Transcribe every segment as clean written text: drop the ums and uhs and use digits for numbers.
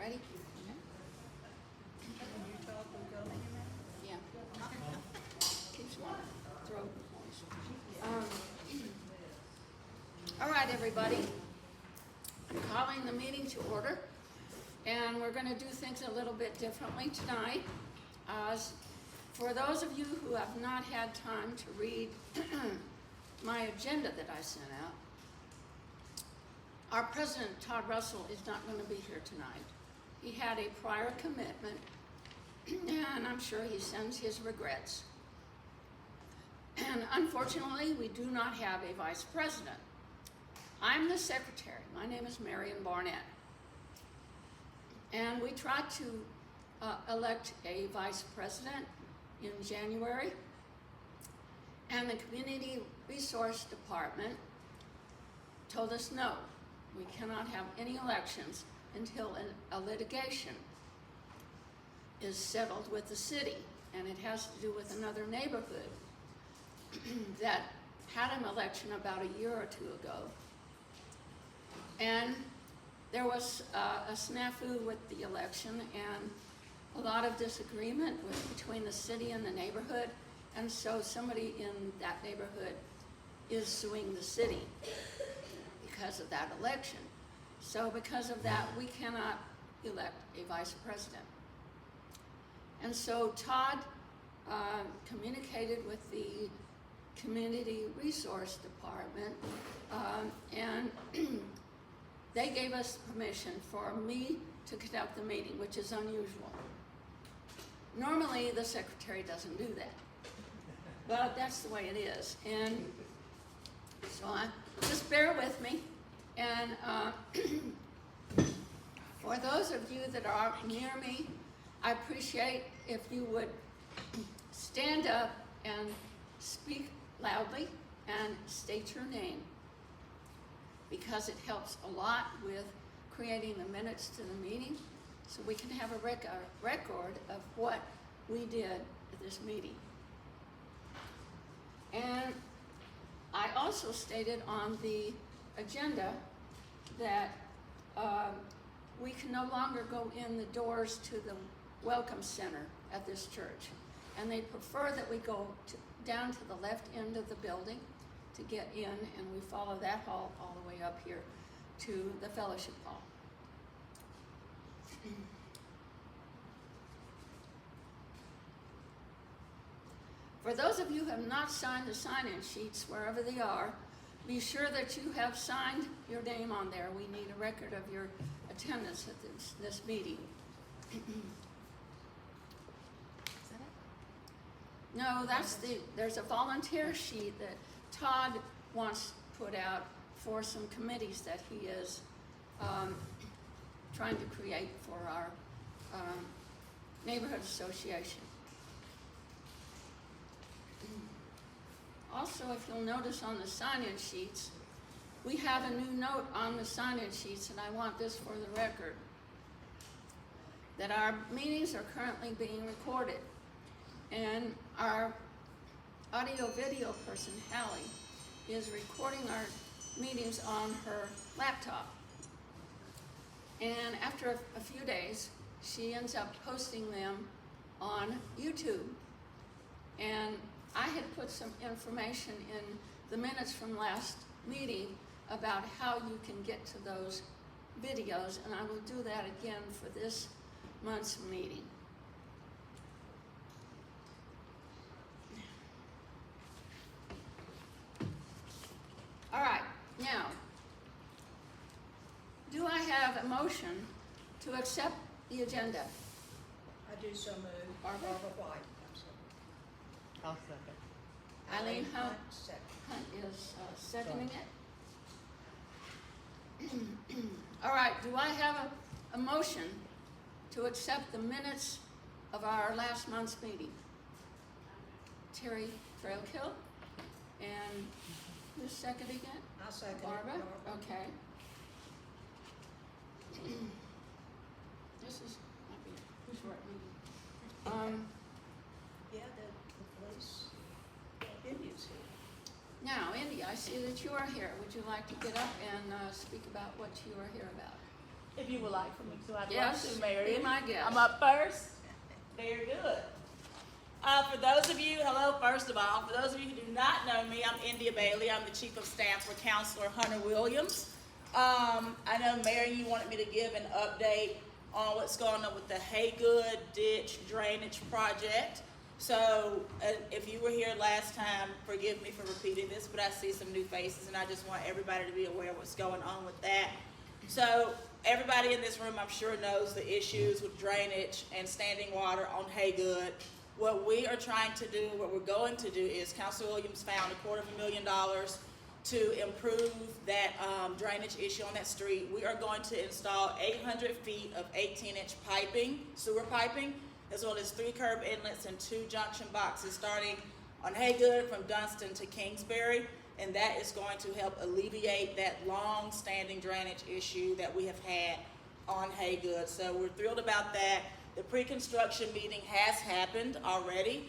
Ready? Yeah. Keeps my throat moist. All right, everybody. I'm calling the meeting to order, and we're going to do things a little bit differently tonight. For those of you who have not had time to read my agenda that I sent out, our president, Todd Russell, is not going to be here tonight. He had a prior commitment, and I'm sure he sends his regrets. And unfortunately, we do not have a vice president. I'm the secretary. My name is Marion Barnett. And we tried to elect a vice president in January, and the Community Resource Department told us no, we cannot have any elections until a litigation is settled with the city, and it has to do with another neighborhood that had an election about a year or two ago. And there was a snafu with the election and a lot of disagreement between the city and the neighborhood, and so somebody in that neighborhood is suing the city because of that election. So because of that, we cannot elect a vice president. And so Todd communicated with the Community Resource Department, and they gave us permission for me to conduct the meeting, which is unusual. Normally, the secretary doesn't do that, but that's the way it is. And so just bear with me. And for those of you that are near me, I appreciate if you would stand up and speak loudly and state your name, because it helps a lot with creating the minutes to the meeting, so we can have a record of what we did at this meeting. And I also stated on the agenda that we can no longer go in the doors to the Welcome Center at this church, and they prefer that we go down to the left end of the building to get in, and we follow that hall all the way up here to the fellowship hall. For those of you who have not signed the sign-in sheets, wherever they are, be sure that you have signed your name on there. We need a record of your attendance at this meeting. Is that it? No, there's a volunteer sheet that Todd wants put out for some committees that he is trying to create for our neighborhood association. Also, if you'll notice on the sign-in sheets, we have a new note on the sign-in sheets, and I want this for the record, that our meetings are currently being recorded, and our audio-video person, Hallie, is recording our meetings on her laptop. And after a few days, she ends up posting them on YouTube. And I had put some information in the minutes from last meeting about how you can get to those videos, and I will do that again for this month's meeting. All right, now, do I have a motion to accept the agenda? I do so move. Barbara? Barbara White. I'll second. Eileen Hunt Second. is seconding it. All right, do I have a motion to accept the minutes of our last month's meeting? Terry Trailkill, and who's seconding it? I'll second it. Barbara? Okay. This is might be a short meeting. Yeah, the police, Indians here. Now, Indy, I see that you are here. Would you like to get up and speak about what you are here about? If you would like for me to, I'd Yes, love to, Mary. be my guest. I'm up first. Very good. For those of you, hello, first of all, for those of you who do not know me, I'm India Bailey. I'm the Chief of Staff for Counselor Hunter Williams. I know, Mary, you wanted me to give an update on what's going on with the Haygood Ditch Drainage Project. So, if you were here last time, forgive me for repeating this, but I see some new faces, and I just want everybody to be aware of what's going on with that. So, everybody in this room, I'm sure, knows the issues with drainage and standing water on Haygood. What we are trying to do, what we're going to do is, Councilor Williams found $250,000 to improve that drainage issue on that street. We are going to install 800 feet of 18-inch piping, sewer piping, as well as 3 curb inlets and 2 junction boxes starting on Haygood from Dunston to Kingsbury. And that is going to help alleviate that long-standing drainage issue that we have had on Haygood. So we're thrilled about that. The pre-construction meeting has happened already.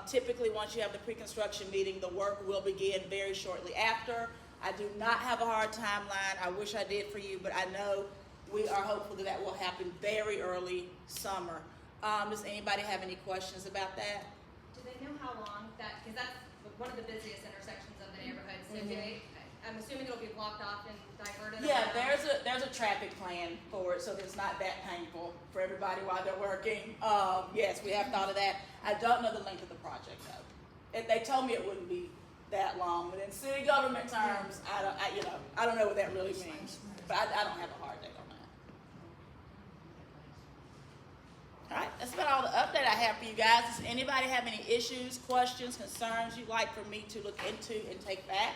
Typically, once you have the pre-construction meeting, the work will begin very shortly after. I do not have a hard timeline. I wish I did for you, but I know we are hopeful that that will happen very early summer. Does anybody have any questions about that? Do they know how long that, because that's one of the busiest intersections of the neighborhood, so do they, I'm assuming it'll be blocked off and diverted? Yeah, around? there's a traffic plan for it, so it's not that painful for everybody while they're working. Yes, we have thought of that. I don't know the length of the project though. They told me it wouldn't be that long, but in city government terms, I don't know what that really means. But I don't have a hard date on that. All right, that's about all the update I have for you guys. Does anybody have any issues, questions, concerns you'd like for me to look into and take back?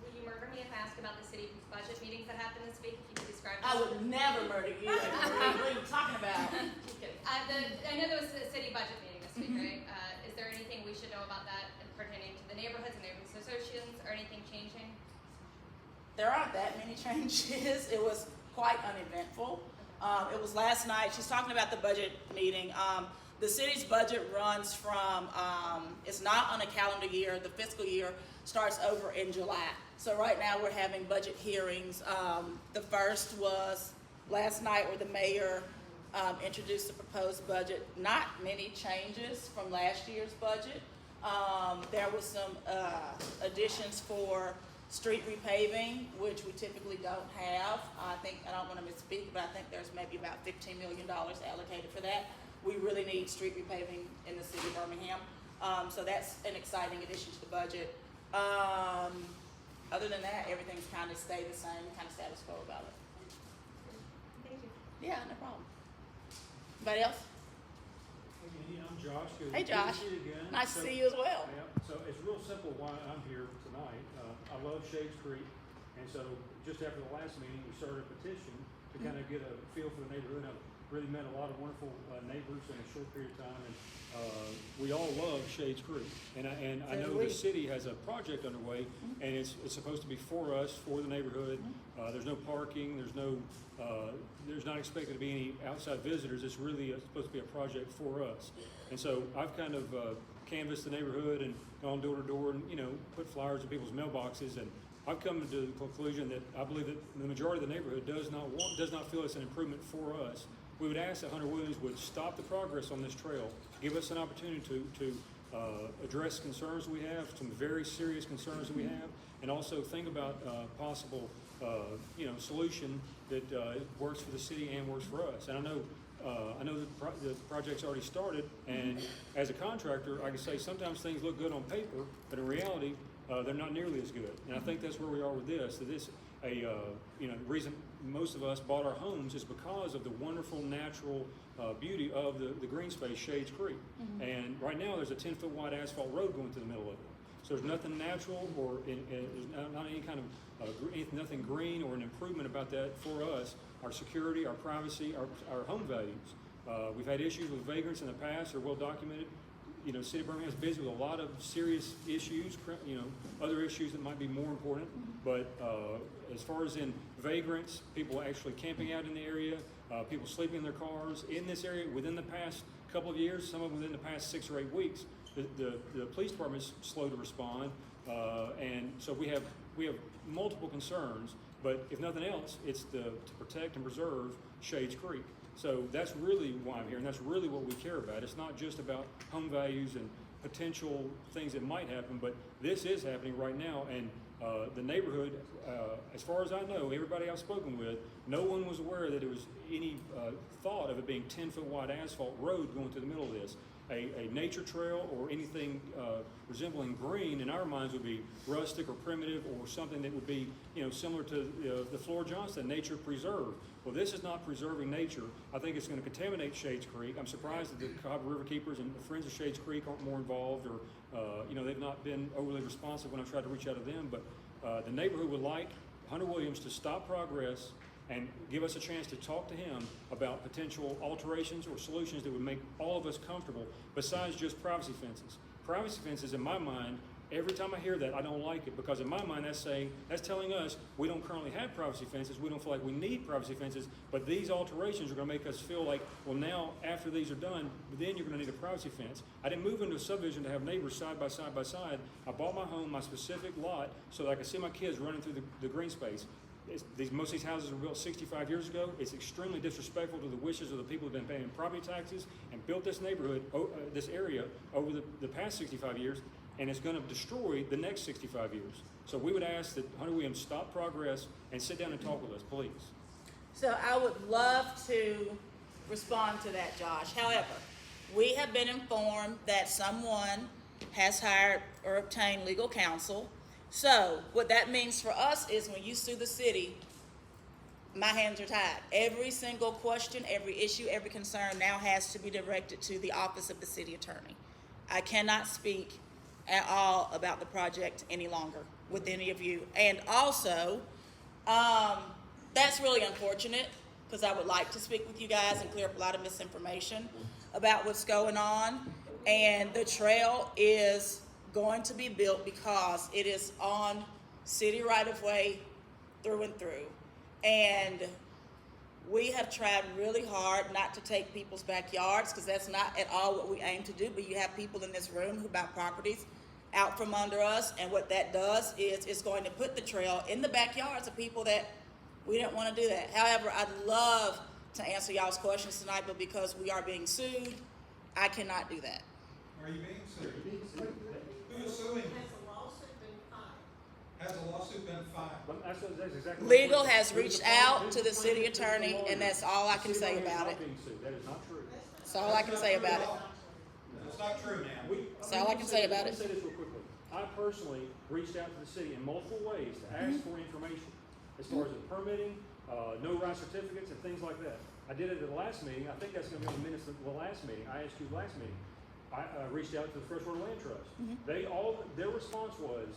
Will you murder me if I ask about the city budget meetings that happened this week? If you could describe I those. would never murder you. What are you talking about? Just kidding. I know there was a city budget meeting this week, right? Is there anything we should know about that pertaining to the neighborhoods and neighborhood associations, or anything changing? There aren't that many changes. It was quite uneventful. It was last night. She's talking about the budget meeting. The city's budget runs from, it's not on a calendar year. The fiscal year starts over in July. So right now we're having budget hearings. The first was last night where the mayor introduced the proposed budget. Not many changes from last year's budget. There was some additions for street repaving, which we typically don't have. I don't want to misspeak, but I think there's maybe about $15 million allocated for that. We really need street repaving in the city of Birmingham. So that's an exciting addition to the budget. Other than that, everything's kind of stayed the same, kind of status quo about it. Thank you. Yeah, no problem. Anybody else? Hey, I'm Josh. Good Hey, Josh. to see you again. Nice to see you as well. Yeah, so it's real simple why I'm here tonight. I love Shades Creek, and so just after the last meeting, we started a petition to kind of get a feel for the neighborhood. I've really met a lot of wonderful neighbors in a short period of time, and we all love Shades Creek. And I know the city has a project underway, and it's supposed to be for us, for the neighborhood. There's no parking. There's not expected to be any outside visitors. It's really supposed to be a project for us. And so I've kind of canvassed the neighborhood and gone door to door and put flyers in people's mailboxes, and I've come to the conclusion that I believe that the majority of the neighborhood does not feel it's an improvement for us. We would ask that Hunter Williams would stop the progress on this trail, give us an opportunity to address concerns we have, some very serious concerns that we have, and also think about possible solution that works for the city and works for us. And I know the project's already started, and as a contractor, I can say sometimes things look good on paper, but in reality, they're not nearly as good. And I think that's where we are with this. The reason most of us bought our homes is because of the wonderful natural beauty of the green space, Shades Creek. And right now, there's a 10-foot wide asphalt road going through the middle of it. So there's nothing natural or there's not any kind of nothing green or an improvement about that for us. Our security, our privacy, our home values. We've had issues with vagrants in the past. They're well documented. City of Birmingham is busy with a lot of serious issues, other issues that might be more important. But as far as in vagrants, people actually camping out in the area, people sleeping in their cars in this area within the past couple of years, some of them within the past 6 or 8 weeks, the police department's slow to respond, and so we have multiple concerns. but if nothing else, it's to protect and preserve Shades Creek. So that's really why I'm here, and that's really what we care about. It's not just about home values and potential things that might happen, but this is happening right now, and the neighborhood, as far as I know, everybody I've spoken with, no one was aware that there was any thought of it being 10-foot wide asphalt road going through the middle of this. A nature trail or anything resembling green in our minds would be rustic or primitive or something that would be, similar to the Flora Johnston nature preserve. Well, this is not preserving nature. I think it's going to contaminate Shades Creek. I'm surprised that the Cahaba River Keepers and the Friends of Shades Creek aren't more involved, or they've not been overly responsive when I've tried to reach out to them. But the neighborhood would like Hunter Williams to stop progress and give us a chance to talk to him about potential alterations or solutions that would make all of us comfortable, besides just privacy fences. Privacy fences, in my mind, every time I hear that, I don't like it, because in my mind that's telling us we don't currently have privacy fences, we don't feel like we need privacy fences, but these alterations are going to make us feel like, well, now after these are done, then you're going to need a privacy fence. I didn't move into a subdivision to have neighbors side by side by side. I bought my home, my specific lot, so that I could see my kids running through the green space. Most of these houses were built 65 years ago. It's extremely disrespectful to the wishes of the people who have been paying property taxes and built this neighborhood, this area, over the past 65 years, and it's going to destroy the next 65 years. So we would ask that Hunter Williams stop progress and sit down and talk with us, please. So I would love to respond to that, Josh. However, we have been informed that someone has hired or obtained legal counsel. So what that means for us is when you sue the city, my hands are tied. Every single question, every issue, every concern now has to be directed to the office of the city attorney. I cannot speak at all about the project any longer with any of you. And also, that's really unfortunate, because I would like to speak with you guys and clear up a lot of misinformation about what's going on. And the trail is going to be built because it is on city right-of-way through and through. And we have tried really hard not to take people's backyards, because that's not at all what we aim to do, but you have people in this room who buy properties out from under us, and what that does is it's going to put the trail in the backyards of people that we don't want to do that. However, I'd love to answer y'all's questions tonight, but because we are being sued, I cannot do that. Are you being sued? Who is suing? Has a lawsuit been filed? That's exactly Legal has reached out to the city attorney, and that's all I can say about it. That is not true. That's all I can say about it. It's not true now. That's all I can say about it. Let me say this real quickly. I personally reached out to the city in multiple ways to ask for information as far as the permitting, no right certificates, and things like that. I did it at the last meeting. I think that's going to be on the minutes of the last meeting. I asked you last meeting. I reached out to the First World Land Trust. Their response was,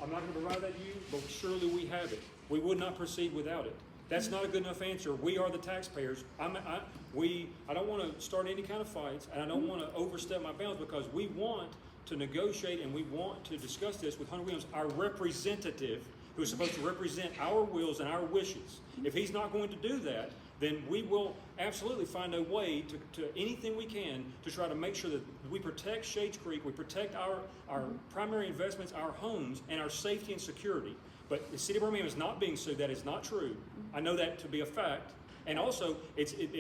I'm not going to provide that to you, but surely we have it. We would not proceed without it. That's not a good enough answer. We are the taxpayers. I don't want to start any kind of fights, and I don't want to overstep my bounds, because we want to negotiate and we want to discuss this with Hunter Williams, our representative, who is supposed to represent our wills and our wishes. If he's not going to do that, then we will absolutely find a way to anything we can to try to make sure that we protect Shades Creek, we protect our primary investments, our homes, and our safety and security. But the city of Birmingham is not being sued. That is not true. I know that to be a fact. And also,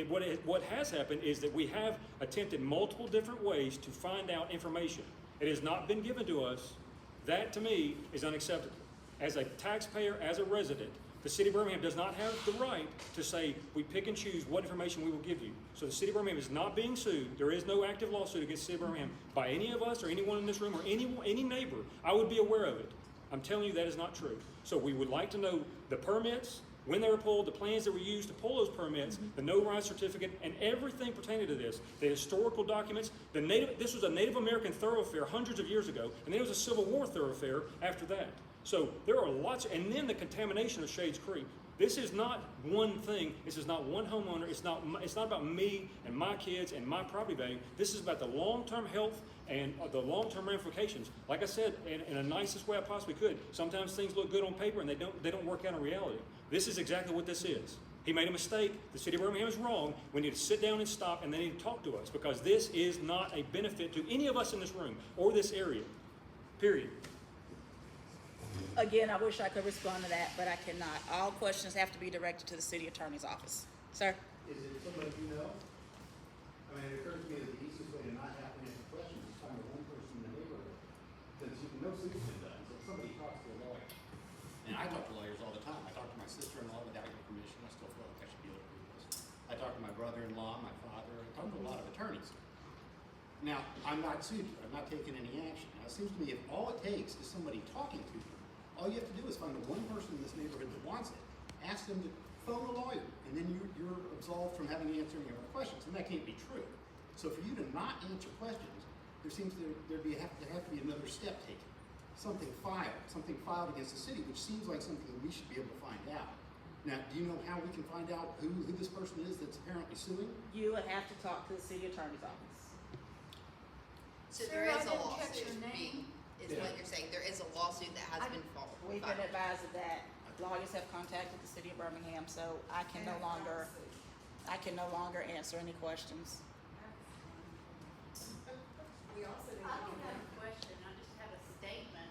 what has happened is that we have attempted multiple different ways to find out information. It has not been given to us. That, to me, is unacceptable. As a taxpayer, as a resident, the city of Birmingham does not have the right to say we pick and choose what information we will give you. So the city of Birmingham is not being sued. There is no active lawsuit against the city of Birmingham by any of us or anyone in this room or any neighbor. I would be aware of it. I'm telling you that is not true. So we would like to know the permits, when they were pulled, the plans that were used to pull those permits, the no right certificate, and everything pertaining to this, the historical documents. This was a Native American thoroughfare hundreds of years ago, and then it was a Civil War thoroughfare after that. So there are lots, and then the contamination of Shades Creek. This is not one thing. This is not one homeowner. It's not about me and my kids and my property value. This is about the long-term health and the long-term ramifications. Like I said, in the nicest way I possibly could. Sometimes things look good on paper and they don't work out in reality. This is exactly what this is. He made a mistake. The city of Birmingham is wrong. We need to sit down and stop, and they need to talk to us, because this is not a benefit to any of us in this room or this area. Period. Again, I wish I could respond to that, but I cannot. All questions have to be directed to the city attorney's office. Sir? Is it somebody you know? I mean, it occurs to me that the easiest way to not have to answer questions is find one person in the neighborhood. Since you know Sue's been done, so if somebody talks to a lawyer. And I talk to lawyers all the time. I talk to my sister-in-law without your permission. I still feel like I should be able to do this. I talk to my brother-in-law, my father. I talk to a lot of attorneys. Now, I'm not sued. I'm not taking any action. Now, it seems to me if all it takes is somebody talking to you, all you have to do is find the one person in this neighborhood that wants it, ask them to phone a lawyer, and then you're absolved from having to answer any other questions, and that can't be true. So for you to not answer questions, there seems there have to be another step taken, something filed against the city, which seems like something that we should be able to find out. Now, do you know how we can find out who this person is that's apparently suing? You would have to talk to the city attorney's office. So Sir, there I is a didn't catch your lawsuit, name. is what you're saying, there is a lawsuit that has been filed. We've been advised of that. Lawyers have contacted the city of Birmingham, so I can no longer answer any questions. We also I don't have a question, I just have a statement.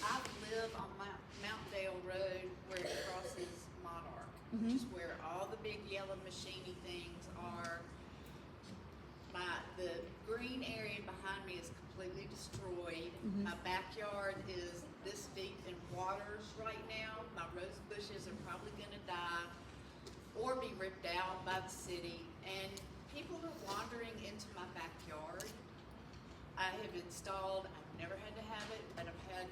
I live on Mountaindale Road where it crosses Monarch, which is where all the big yellow machiny things are. The green area behind me is completely destroyed. My backyard is this deep in waters right now. My rose bushes are probably gonna die or be ripped out by the city, and people are wandering into my backyard. I have installed, I've never had to have it, but I've had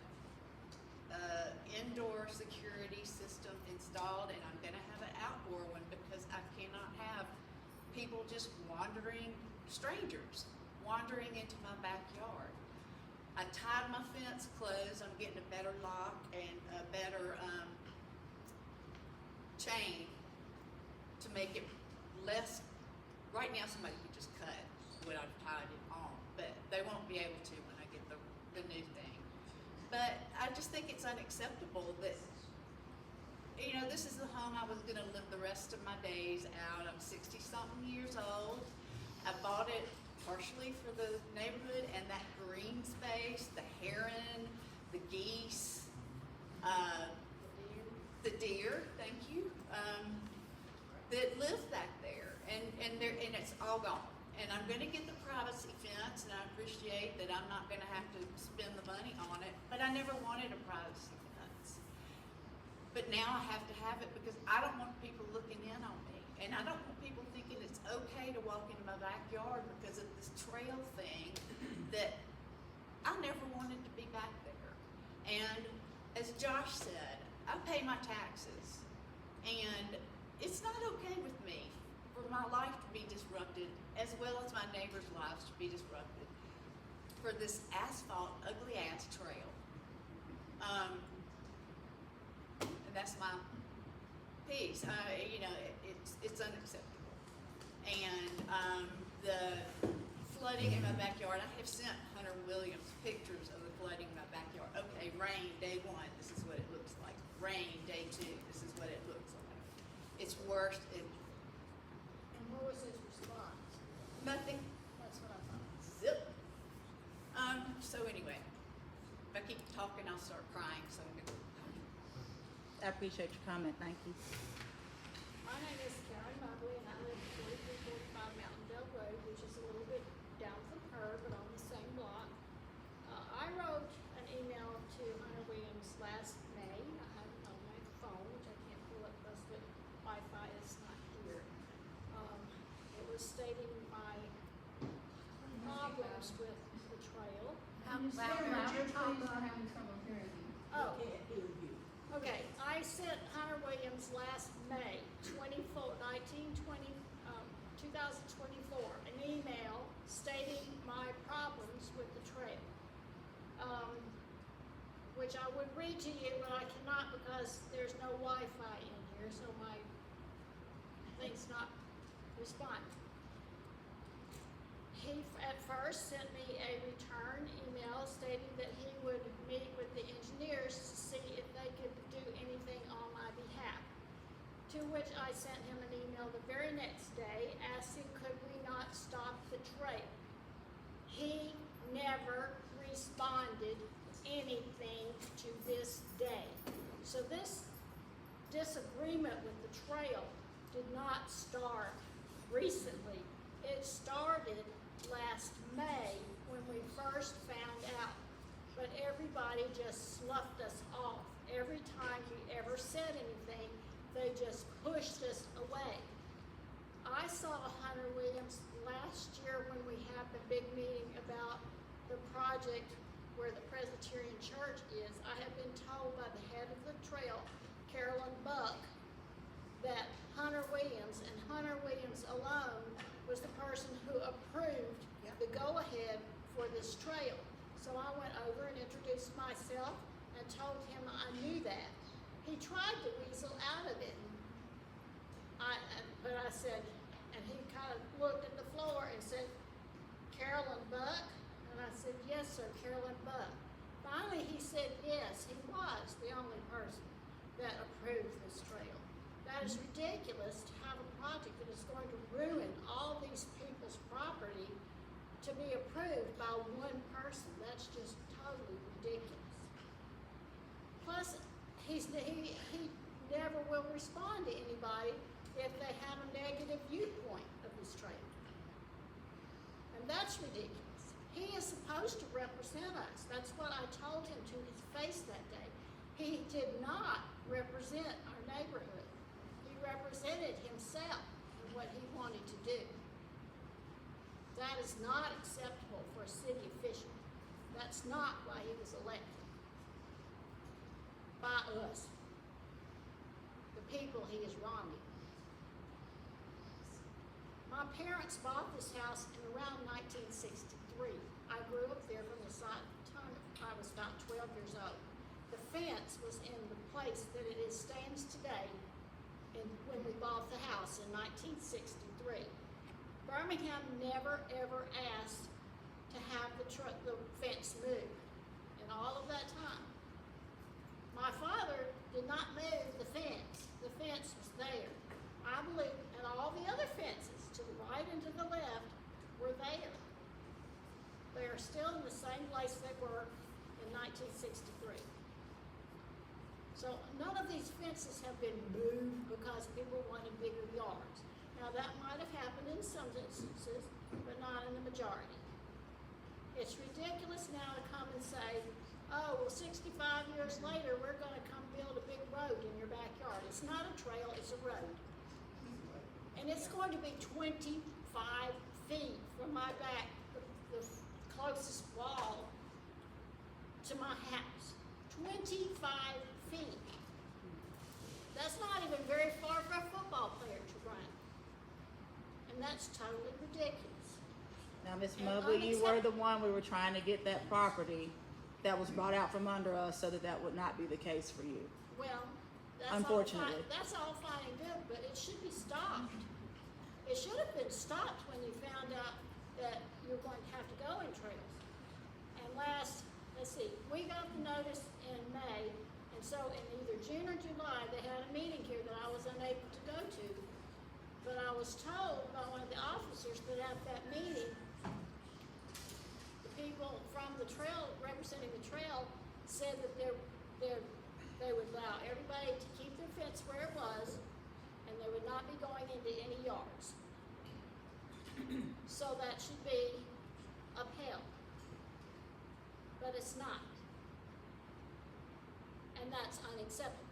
indoor security system installed, and I'm gonna have an outdoor one because I cannot have people just strangers wandering into my backyard. I tied my fence closed. I'm getting a better lock and a better chain to make it less. Right now, somebody could just cut what I've tied it on, but they won't be able to when I get the new thing. But I just think it's unacceptable that, you know, this is the home I was gonna live the rest of my days out. I'm 60-something years old. I bought it partially for the neighborhood and that green space, the heron, the geese, the deer, thank you, that live back there, and it's all gone. And I'm gonna get the privacy fence, and I appreciate that I'm not gonna have to spend the money on it, but I never wanted a privacy fence. But now I have to have it because I don't want people looking in on me. And I don't want people thinking it's okay to walk into my backyard because of this trail thing that I never wanted to be back there. And as Josh said, I pay my taxes, and it's not okay with me for my life to be disrupted as well as my neighbors' lives to be disrupted for this asphalt, ugly ass trail. And that's my piece. You know, it's unacceptable. And the flooding in my backyard, I have sent Hunter Williams pictures of the flooding in my backyard. Okay, rain day 1, this is what it looks like. Rain day 2, this is what it looks like. It's worse. And what was his response? Nothing. That's what I thought. Zip. So anyway, if I keep talking, I'll start crying, so I'm gonna. I appreciate your comment, thank you. My name is Karen Mobley, and I live at 4345 Mountaindale Road, which is a little bit down from her, but on the same block. I wrote an email to Hunter Williams last May. I have it on my phone, which I can't pull up because the Wi-Fi is not here. It was stating my problems with the trail. Oh. Can't hear you. Okay, I sent Hunter Williams last May, 2024, an email stating my problems with the trail. Which I would read to you, but I cannot because there's no Wi-Fi in here, so my thing's not responding. He at first sent me a return email stating that he would meet with the engineers to see if they could do anything on my behalf. To which I sent him an email the very next day asking could we not stop the trail. He never responded anything to this day. So this disagreement with the trail did not start recently. It started last May when we first found out. But everybody just sloughed us off. Every time we ever said anything, they just pushed us away. I saw Hunter Williams last year when we had the big meeting about the project where the Presbyterian Church is. I have been told by the head of the trail, Carolyn Buck, that Hunter Williams and Hunter Williams alone was the person who approved the go-ahead for this trail. So I went over and introduced myself and told him I knew that. He tried to weasel out of it. But I said, and he kind of looked at the floor and said, Carolyn Buck? And I said, yes, sir, Carolyn Buck. Finally, he said, yes, he was the only person that approved this trail. That is ridiculous to have a project that is going to ruin all these people's property to be approved by one person. That's just totally ridiculous. Plus, he never will respond to anybody if they have a negative viewpoint of this trail. And that's ridiculous. He is supposed to represent us. That's what I told him to his face that day. He did not represent our neighborhood. He represented himself and what he wanted to do. That is not acceptable for a city official. That's not why he was elected. By us. The people he is wronging. My parents bought this house in around 1963. I grew up there from the time I was about 12 years old. The fence was in the place that it stands today when we bought the house in 1963. Birmingham never ever asked to have the fence moved in all of that time. My father did not move the fence. The fence was there. I believe, and all the other fences to the right and to the left were there. They are still in the same place they were in 1963. So none of these fences have been moved because people wanted bigger yards. Now that might have happened in some instances, but not in the majority. It's ridiculous now to come and say, oh, well 65 years later we're gonna come build a big road in your backyard. It's not a trail, it's a road. And it's going to be 25 feet from my back, the closest wall to my house. 25 feet. That's not even very far for a football player to run. And that's totally ridiculous. Now, Ms. And Mobley, you were unacceptable. the one, we were trying to get that property that was bought out from under us so that that would not be the case for you. Well, Unfortunately. that's all fine and good, but it should be stopped. It should have been stopped when you found out that you're going to have to go in trails. And let's see, we got the notice in May, and so in either June or July, they had a meeting here that I was unable to go to. But I was told by one of the officers that at that meeting, the people from the trail, representing the trail, said that they would allow everybody to keep their fence where it was, and they would not be going into any yards. So that should be upheld. But it's not. And that's unacceptable.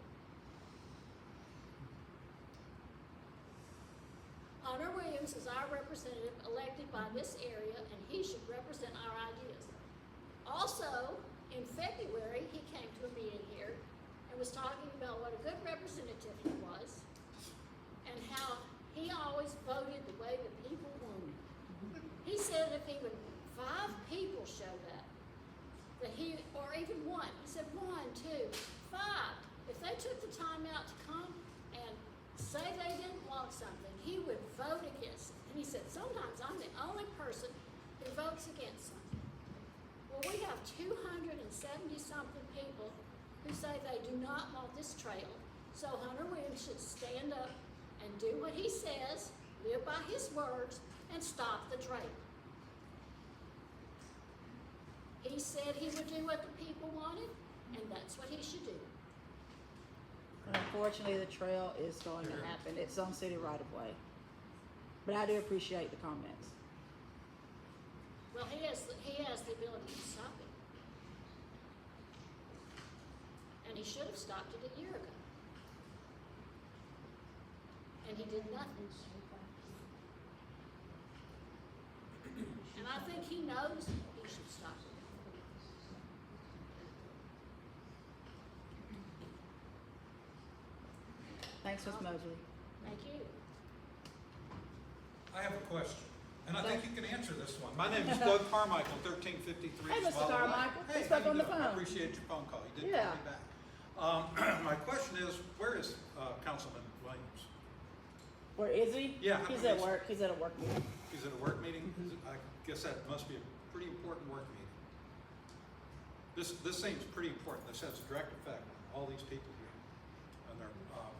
Hunter Williams is our representative elected by this area, and he should represent our ideas. Also, in February, he came to a meeting here and was talking about what a good representative he was and how he always voted the way the people wanted. He said if even 5 people showed up, that he, or even 1, he said 1, 2, 5, if they took the time out to come and say they didn't want something, he would vote against it. And he said, sometimes I'm the only person who votes against something. Well, we have 270-something people who say they do not want this trail. So Hunter Williams should stand up and do what he says, live by his words, and stop the trail. He said he would do what the people wanted, and that's what he should do. Unfortunately, the trail is going to happen. It's on city right of way. But I do appreciate the comments. Well, he has the ability to stop it. And he should have stopped it a year ago. And he did nothing. And I think he knows he should stop it. Thanks, Ms. Mosley. Thank you. I have a question, and I think you can answer this one. My name is Doug Carmichael, 1353 Hey, Mr. Swallow Lane. Carmichael. Hey, Just how up you on the doing? I phone. appreciate your phone call. You did Yeah. call me back. My question is, where is Councilman Williams? Where is he? Yeah, He's how at many- work. He's at a work meeting. He's at a work meeting? I guess that must be a pretty important work meeting. This seems pretty important. This has a direct effect on all these people here and their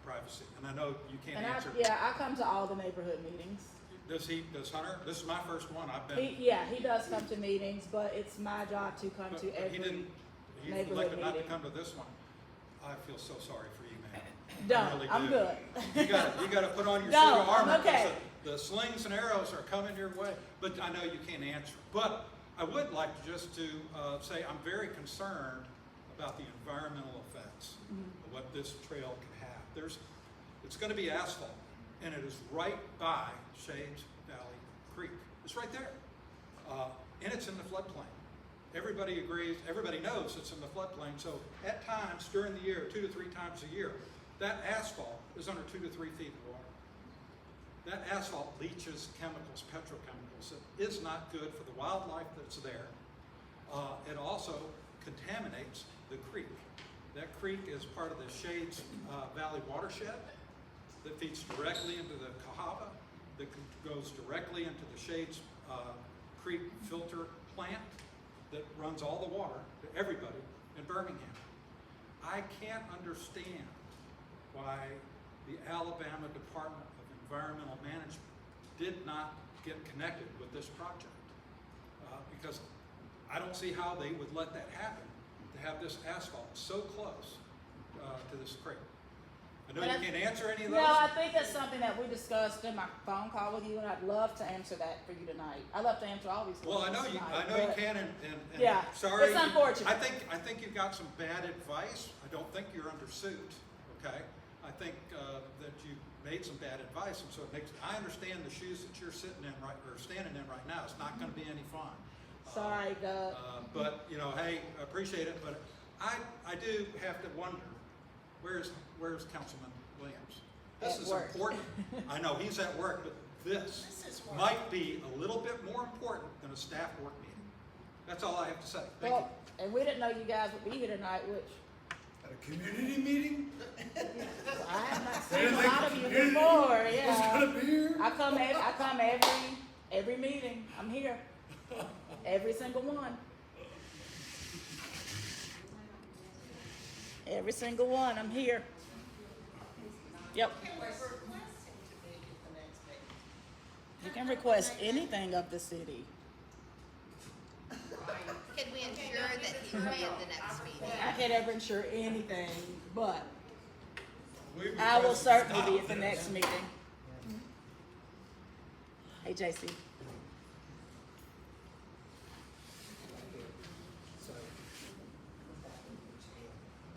privacy. And I know you can't And answer. I come to all the neighborhood meetings. Does Hunter? This is my first one. I've been. He does come to meetings, but it's my job to come But to he every didn't, he neighborhood elected not to meeting. come to this one. I feel so sorry for you, man. I Don't, really I'm do. good. You gotta put on your No, suit of I'm armor. 'Cause okay. The slings and arrows are coming your way, but I know you can't answer. But I would like just to say I'm very concerned about the environmental effects of what this trail can have. It's gonna be asphalt, and it is right by Shades Valley Creek. It's right there. And it's in the floodplain. Everybody agrees, everybody knows it's in the floodplain, so at times during the year, 2 to 3 times a year, that asphalt is under 2 to 3 feet of water. That asphalt leaches chemicals, petrochemicals. It is not good for the wildlife that's there. It also contaminates the creek. That creek is part of the Shades Valley watershed that feeds directly into the Cahaba, that goes directly into the Shades Creek filter plant that runs all the water to everybody in Birmingham. I can't understand why the Alabama Department of Environmental Management did not get connected with this project. Because I don't see how they would let that happen, to have this asphalt so close to this creek. I know you can't answer any of those. No, I think that's something that we discussed in my phone call with you, and I'd love to answer that for you tonight. I'd love to answer all these questions Well, I know you tonight, can, and yeah, sorry. it's unfortunate. I think you've got some bad advice. I don't think you're under suit, okay? I think that you made some bad advice, and so it makes, I understand the shoes that you're sitting in or standing in right now. It's not gonna be any fun. Sorry, Doug. But, you know, hey, I appreciate it, but I do have to wonder, where's Councilman Williams? This At is work. important. I know, he's at work, but this might be a little bit more important than a staff work meeting. That's all I have to say. Thank you. Well, and we didn't know you guys would be here tonight, which At a community meeting? I have not seen a lot of you before, Who's yeah. gonna be here? I come every meeting. I'm here. Every single one. Every single one, I'm here. Yep. You can request anything of the city. Can we ensure that he will be at the next meeting? I can't ever ensure anything, but We I will request certainly be not at the this. next meeting. Hey, JC.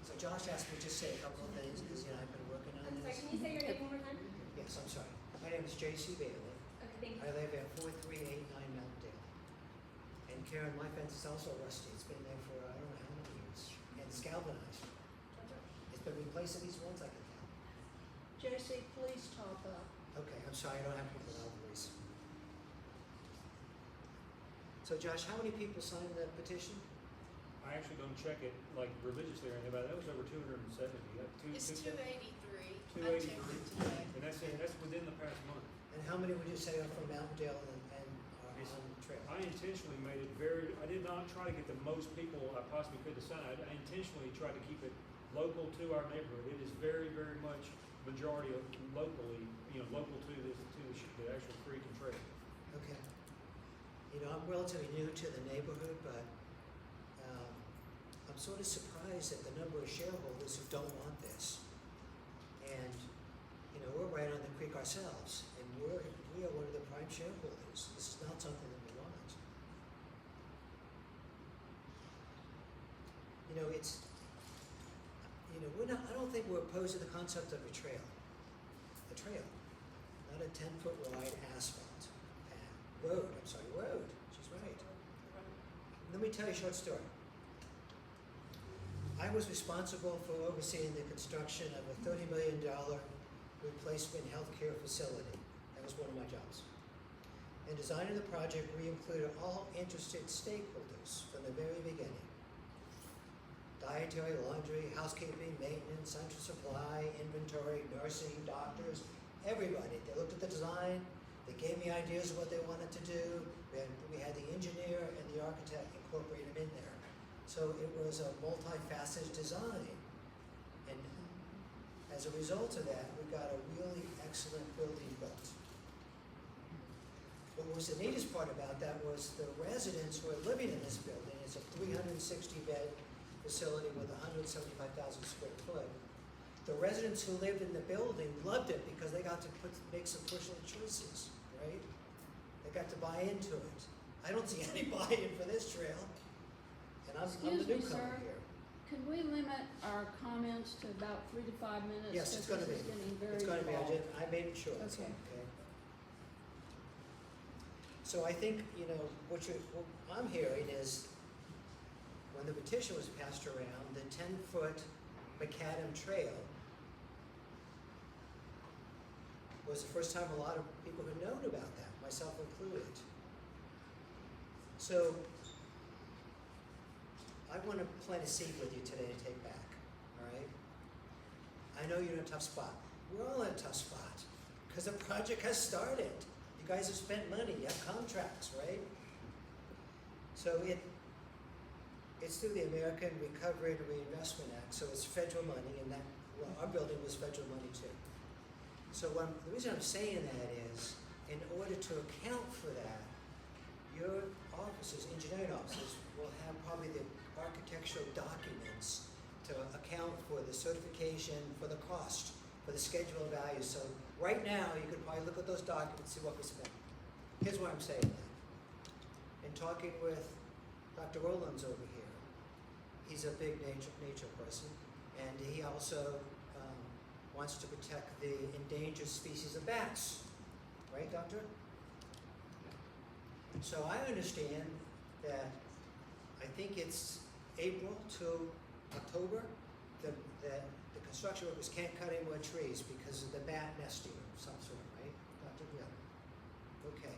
So Josh asked me to say a couple of things, because, I've been working on I'm sorry, this. can you say your name one more time? Yes, I'm sorry. My name is J.C. Bailey. Okay, thank you. I live at 4389 Mountaindale. And Karen, my fence is also rusty. It's been there for, I don't know how many years. And it's galvanized. It's been replaced at least once, I can tell. JC, please talk up. Okay, I'm sorry, I don't have a loud voice. So Josh, how many people signed the petition? I actually don't check it like religiously or anything, but that was over 270. It's 283. 283. I checked it today. And that's within the past month. And how many would you say are from Mountaindale and It's- on the trail? I intentionally made it I did not try to get the most people I possibly could to sign. I intentionally tried to keep it local to our neighborhood. It is very, very much majority of locally, local to the actual creek and trail. Okay. I'm relatively new to the neighborhood, but I'm sort of surprised at the number of shareholders who don't want this. And, you know, we're right on the creek ourselves, and we are one of the prime shareholders. This is not something that we want. You know, I don't think we're opposed to the concept of a trail. A trail, not a 10-foot wide asphalt path. Road. She's right. Let me tell you a short story. I was responsible for overseeing the construction of a $30 million replacement healthcare facility. That was one of my jobs. In designing the project, we included all interested stakeholders from the very beginning. Dietary, laundry, housekeeping, maintenance, central supply, inventory, nursing, doctors, everybody. They looked at the design, they gave me ideas of what they wanted to do. We had the engineer and the architect incorporate them in there. So it was a multifaceted design. And as a result of that, we got a really excellent building built. What was the neatest part about that was the residents who are living in this building. It's a 360-bed facility with 175,000 square foot. The residents who lived in the building loved it because they got to make some personal choices, right? They got to buy into it. I don't see any buy-in for this trail, and I'm the Excuse me, newcomer sir. here. Can we limit our comments to about 3 to 5 minutes? Yes, it's going to be. This is getting very It's going to be. involved. I made it short. Okay. Okay. So I think what I'm hearing is when the petition was passed around, the 10-foot macadam trail was the first time a lot of people had known about that, myself included. So I want to plant a seed with you today to take back, all right? I know you're in a tough spot. We're all in a tough spot because the project has started. You guys have spent money, you have contracts, right? So it's through the American Recovery and Reinvestment Act, so it's federal money, and our building was federal money too. So the reason I'm saying that is, in order to account for that, your offices, engineering offices, will have probably the architectural documents to account for the certification, for the cost, for the schedule of value. So right now, you could probably look at those documents, see what we spent. Here's why I'm saying that. In talking with Dr. Rowlands over here, he's a big nature person, and he also wants to protect the endangered species of bats. Right, Doctor? So I understand that I think it's April to October that the construction workers can't cut any more trees because of the bat nesting of some sort, right, Dr. Yeah. Okay.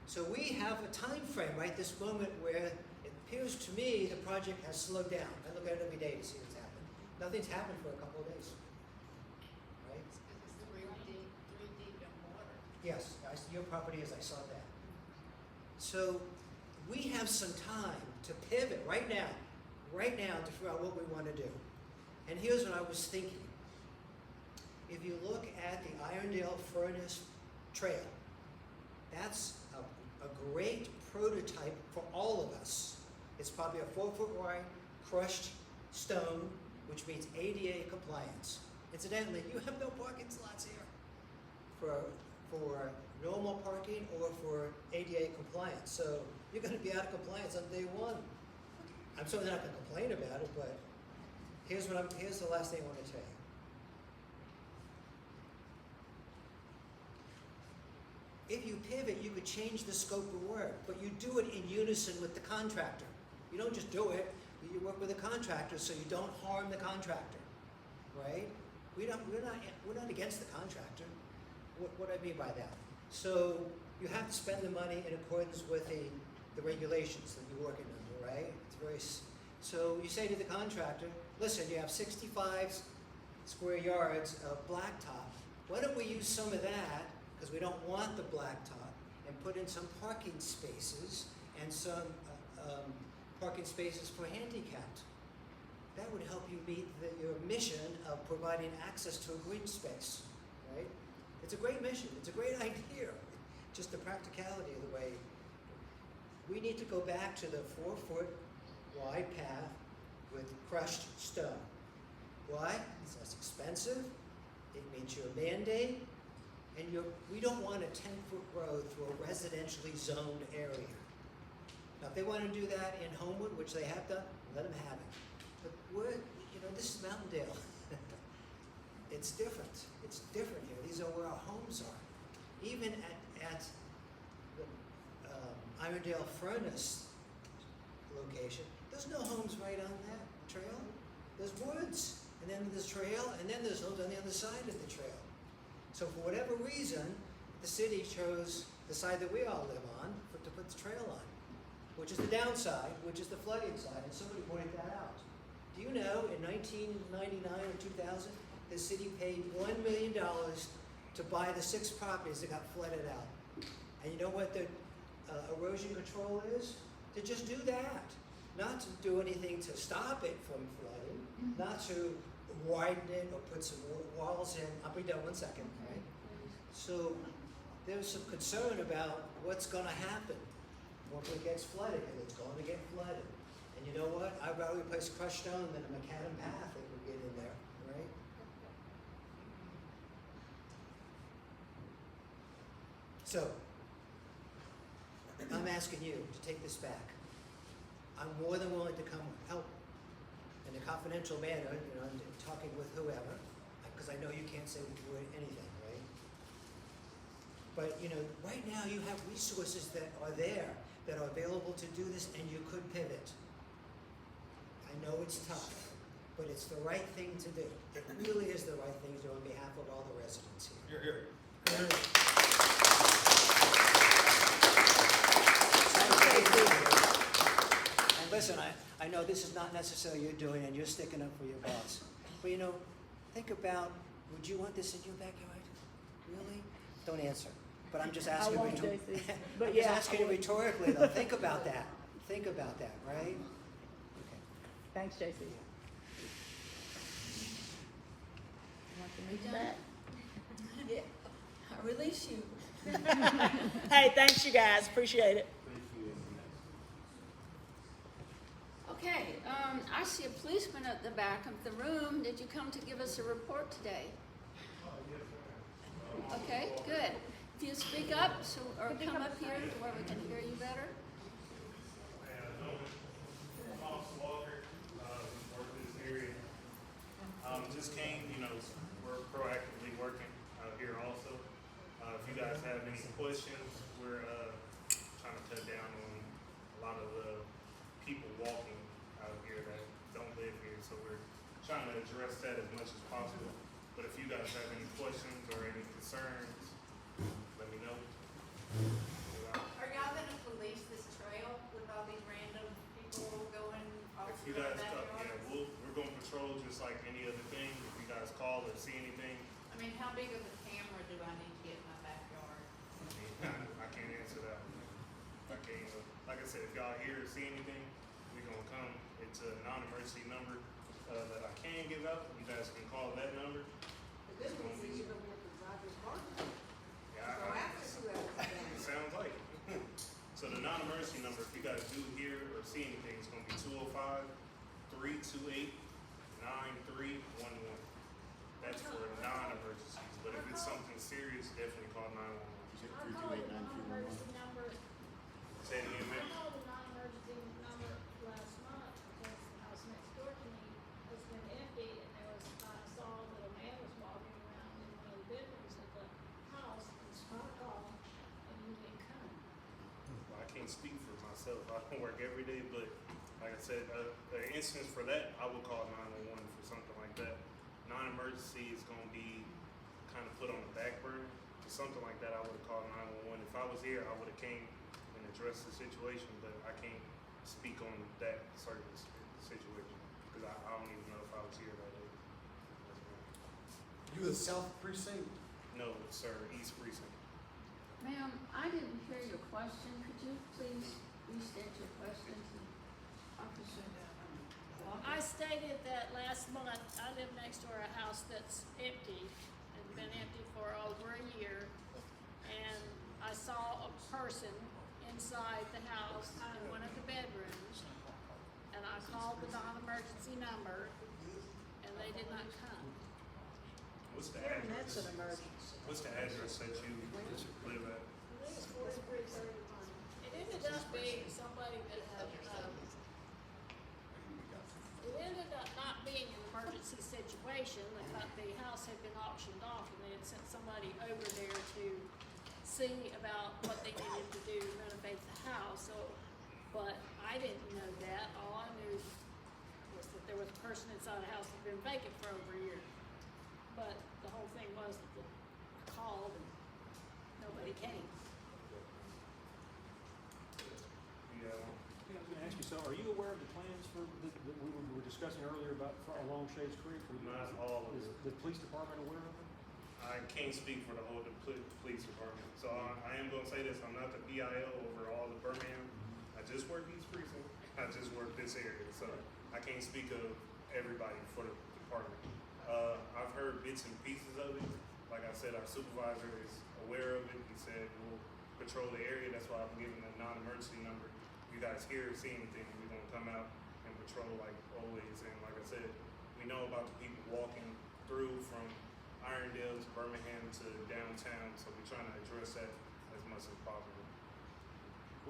So we have a time frame right this moment where it appears to me the project has slowed down. I look at it every day to see what's happened. Nothing's happened for a couple of days. Right? It's three deep in water. Yes, your property is, I saw that. So we have some time to pivot right now to figure out what we want to do. And here's what I was thinking. If you look at the Irondale Furnace Trail, that's a great prototype for all of us. It's probably a 4-foot wide crushed stone, which means ADA compliance. Incidentally, you have no parking slots here for normal parking or for ADA compliance. So you're going to be out of compliance on day one. I'm certainly not going to complain about it, but here's the last thing I want to tell you. If you pivot, you could change the scope of work, but you do it in unison with the contractor. You don't just do it, you work with the contractor so you don't harm the contractor, right? We're not against the contractor. What do I mean by that? So you have to spend the money in accordance with the regulations that you're working under, right? So you say to the contractor, listen, you have 65 square yards of blacktop. Why don't we use some of that, because we don't want the blacktop, and put in some parking spaces and some parking spaces for handicapped. That would help you meet your mission of providing access to a green space, right? It's a great mission. It's a great idea. Just the practicality of the way. We need to go back to the 4-foot wide path with crushed stone. Why? It's less expensive, it meets your mandate, and we don't want a 10-foot road through a residentially zoned area. Now, if they want to do that in Homewood, which they have done, let them have it. But this is Mountaindale. It's different. It's different here. These are where our homes are. Even at the Irondale Furnace location, there's no homes right on that trail. There's woods, and then there's trail, and then there's homes on the other side of the trail. So for whatever reason, the city chose the side that we all live on to put the trail on, which is the downside, which is the flooding side, and somebody pointed that out. Do you know, in 1999 or 2000, the city paid $1 million to buy the 6 properties that got flooded out. And you know what the erosion control is? To just do that. Not to do anything to stop it from flooding, not to widen it or put some walls in. I'll be done 1 second, right? So there's some concern about what's going to happen once it gets flooded, and it's going to get flooded. And you know what? I'd rather replace crushed stone than a macadam path that would get in there, right? So, I'm asking you to take this back. I'm more than willing to come help in a confidential manner, and talking with whoever, because I know you can't say anything, right? But, right now you have resources that are there, that are available to do this, and you could pivot. I know it's tough, but it's the right thing to do. It really is the right thing to do on behalf of all the residents here. Here. And listen, I know this is not necessarily you're doing, and you're sticking up for your boss. But think about, would you want this in your backyard? Really? Don't answer. But I'm just asking. I won't, JC. But I'm yeah, just asking you rhetorically, though. Think about that. Think about that, right? Okay. Thanks, JC. Want to move back? Yeah. I release you. Hey, thanks you guys, appreciate it. Okay, I see a policeman at the back of the room. Did you come to give us a report today? Okay, good. If you speak up, or come up here to where we can hear you better. Just came, we're proactively working out here also. If you guys have any questions, we're trying to cut down on a lot of the people walking out here that don't live here, so we're trying to address that as much as possible. But if you guys have any questions or any concerns, let me know. Are y'all gonna police this trail with all these random people going off If the you guys, backyard? we're going to patrol just like any other thing. If you guys call or see anything, I mean, how big of a camera do I need to get in my backyard? I can't answer that. I can't. Like I said, if y'all hear or see anything, we're gonna come. It's a non-emergency number that I can give out. You guys can call that number. The good news is you don't have to drive your car. Yeah, So after whoever's done. it sounds like it. So the non-emergency number, if you guys do hear or see anything, it's gonna be 205-328-9311. That's for non-emergencies. But if it's something serious, definitely call 911. I called the non-emergency number. Say it again, I ma'am. called the non-emergency number last month because the house next door to me has been empty, and I saw that a man was walking around in one of the bedrooms of the house, and so I called, and you didn't come. Well, I can't speak for myself. I don't work every day, but like I said, an instance for that, I would call 911 for something like that. Non-emergency is going to be kind of put on the back burner. For something like that, I would have called 911. If I was here, I would have came and addressed the situation, but I can't speak on that certain situation because I don't even know if I was here that day. You the South Precinct? No, sir, East Precinct. Ma'am, I didn't hear your question. Could you please restate your question to Officer Walker? I stated that last month, I live next door to a house that's empty, and been empty for over a year, and I saw a person inside the house in one of the bedrooms, and I called the non-emergency number, and they did not come. What's the Yeah, and that's address? an emergency. What's the address that you live at? I think it's 4331. It ended up being somebody that had, it ended up not being an emergency situation. The house had been auctioned off and they had sent somebody over there to see about what they needed to do to renovate the house. So, but I didn't know that. All I knew was that there was a person inside the house that had been vacant for over a year. But the whole thing was that I called and nobody came. Yeah. Yeah, I was gonna ask you, so are you aware of the plans for, that we were discussing earlier about along Shades Creek? Not all of Is it. the police department aware of it? I can't speak for the whole police department, so I am gonna say this, I'm not the PIO over all of Birmingham. I just work East Precinct, I just work this area, so I can't speak of everybody for the department. I've heard bits and pieces of it, like I said, our supervisor is aware of it, he said we'll patrol the area, that's why I'm giving the non-emergency number. If you guys hear or see anything, we're gonna come out and patrol like always, and like I said, we know about the people walking through from Irondale to Birmingham to downtown, so we're trying to address that as much as possible.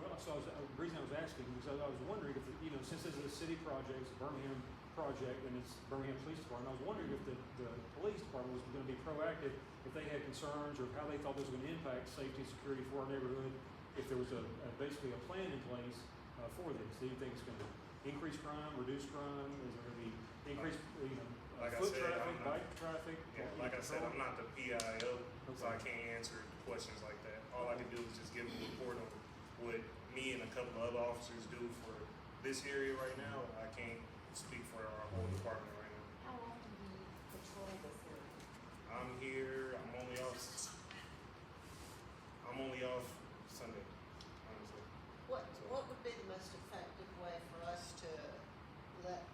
Well, so the reason I was asking was I was wondering if, since this is a city project, it's a Birmingham project, and it's Birmingham Police Department, I was wondering if the police department was gonna be proactive, if they had concerns, or how they thought this was gonna impact safety and security for our neighborhood, if there was basically a plan in place, for this. Do you think it's gonna increase crime, reduce crime, is there gonna be increased, Like I foot said, traffic, I'm not- bike traffic? Yeah, like I said, I'm not the PIO, so I can't answer questions like that. All I can do is just give a report on what me and a couple of other officers do for this area right now. I can't speak for our whole department right now. How often do you patrol this area? I'm here, I'm only off Sunday, honestly. What would be the most effective way for us to let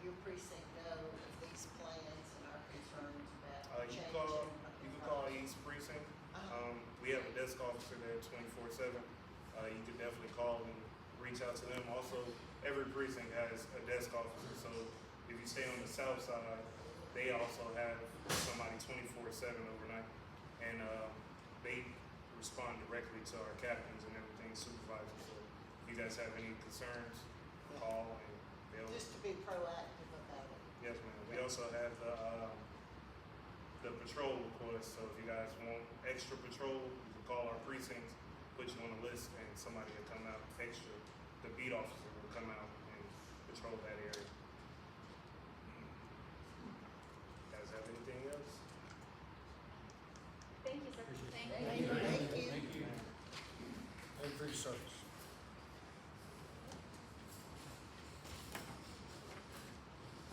your precinct know of these plans and our concerns about You changing? can call East Precinct. We have a desk officer there 24/7. You can definitely call and reach out to them. Also, every precinct has a desk officer, so if you stay on the south side, they also have somebody 24/7 overnight, and they respond directly to our captains and everything, supervisors. So if you guys have any concerns, call and they'll. Just to be proactive about it. Yes, ma'am. We also have the patrol request, so if you guys want extra patrol, you can call our precincts, put you on a list, and somebody will come out extra. The beat officer will come out and patrol that area. You guys have anything else? Thank you, sir. Thank you. Thank you. Thank you for your service.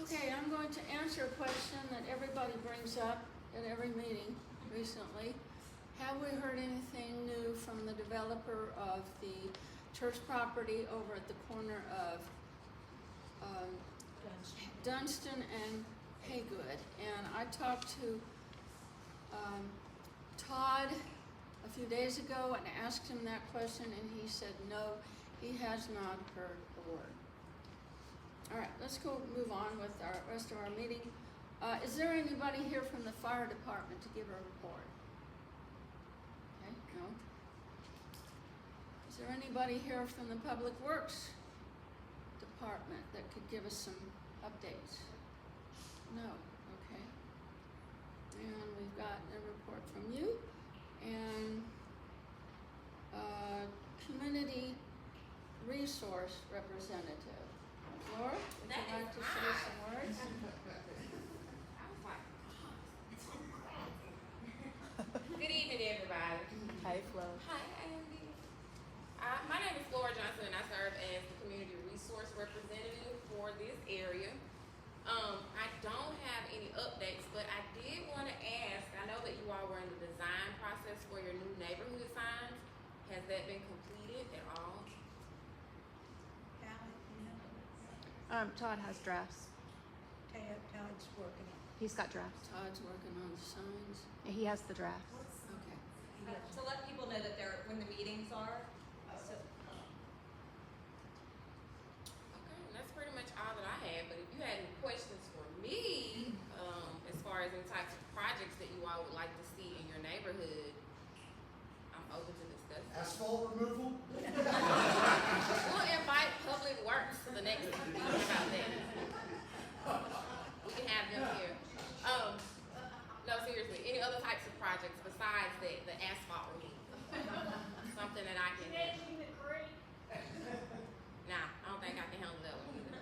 Okay, I'm going to answer a question that everybody brings up at every meeting recently. Have we heard anything new from the developer of the church property over at the corner of Dunstan and Haygood? And I talked to Todd a few days ago and asked him that question, and he said no, he has not heard a word. All right, let's move on with our rest of our meeting. Is there anybody here from the fire department to give a report? Okay, no. Is there anybody here from the public works department that could give us some updates? No, okay. And we've got a report from you. And community resource representative. Laura, would you like to say some words? Good evening, everybody. Hey, Flo. Hi, Andy. My name is Laura Johnson, and I serve as the community resource representative for this area. I don't have any updates, but I did want to ask, I know that you all were in the design process for your new neighborhood signs. Has that been completed at all? Todd has drafts. Todd's working on He's got drafts. Todd's working on the signs. He has the drafts. Okay. To let people know that they're, when the meetings are, so. Okay, and that's pretty much all that I had, but if you had any far as any types of projects that you all would like to see in your neighborhood, I'm open to discuss. Asphalt removal? We'll invite Public Works to the next meeting about that. We can have them here. No, seriously, any other types of projects besides the asphalt removal? Something that I can. Connecting the creek. Nah, I don't think I can handle that one either.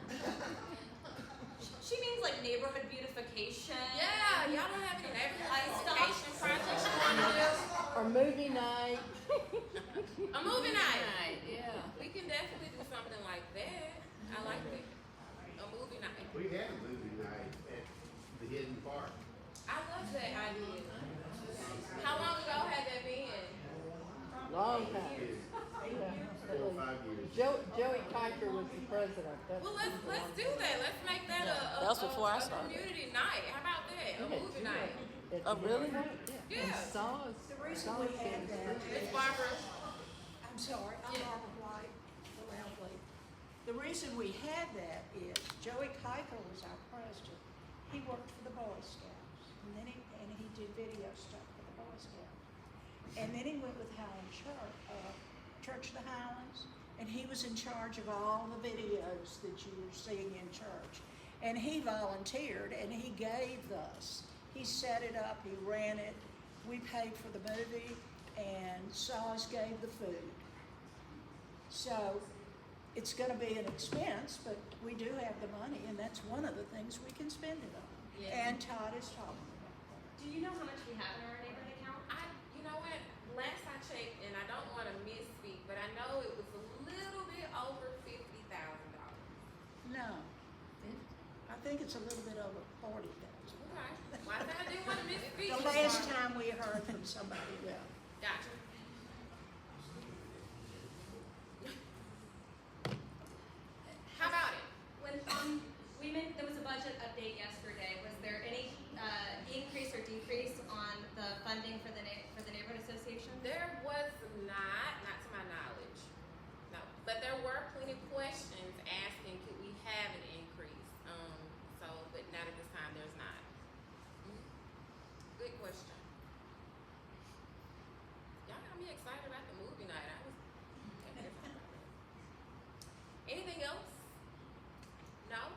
She means like neighborhood beautification. Yeah, y'all don't have any neighborhood I stopped. beautification projects you want to do? Or movie night. A movie night. Yeah. We can definitely do something like that. I like it. A movie night. We had a movie night at the Hidden Park. I love that idea. How long ago had that been? Long time. Years, Yeah. 4 or 5 years. Joey Kiker was the president. That's Well, let's the one. do that. Let's make that That was before I a started. community night. How about that? A movie night. Oh, really? Yeah. And Saws. The reason we had that Miss is, Barbara. I'm sorry, I'm Yeah. Barbara White, the Round Lake. The reason we had that is Joey Kiker was our president. He worked for the Boy Scouts, and then he did video stuff for the Boy Scouts. And then he went with Highland Church of the Highlands, and he was in charge of all the videos that you were seeing in church. And he volunteered, and he gave us. He set it up, he ran it, we paid for the movie, and Saws gave the food. So, it's gonna be an expense, but we do have the money, and that's one of the things we can spend it on. Yeah. And Todd is talking about that. Do you know how much we have in our neighborhood account? You know what? Last I checked, and I don't want to misspeak, but I know it was a little bit over $50,000. No, I think it's a little bit over 40,000. Okay. Well, I didn't want to misspeak. The last time we heard from somebody, yeah. Gotcha. How about it? When there was a budget update yesterday, was there any increase or decrease on the funding for the neighborhood association? There was not to my knowledge. No. But there were plenty of questions asking could we have an increase. But not at this time there's not. Good question. Y'all got me excited about the movie night. Anything else? No?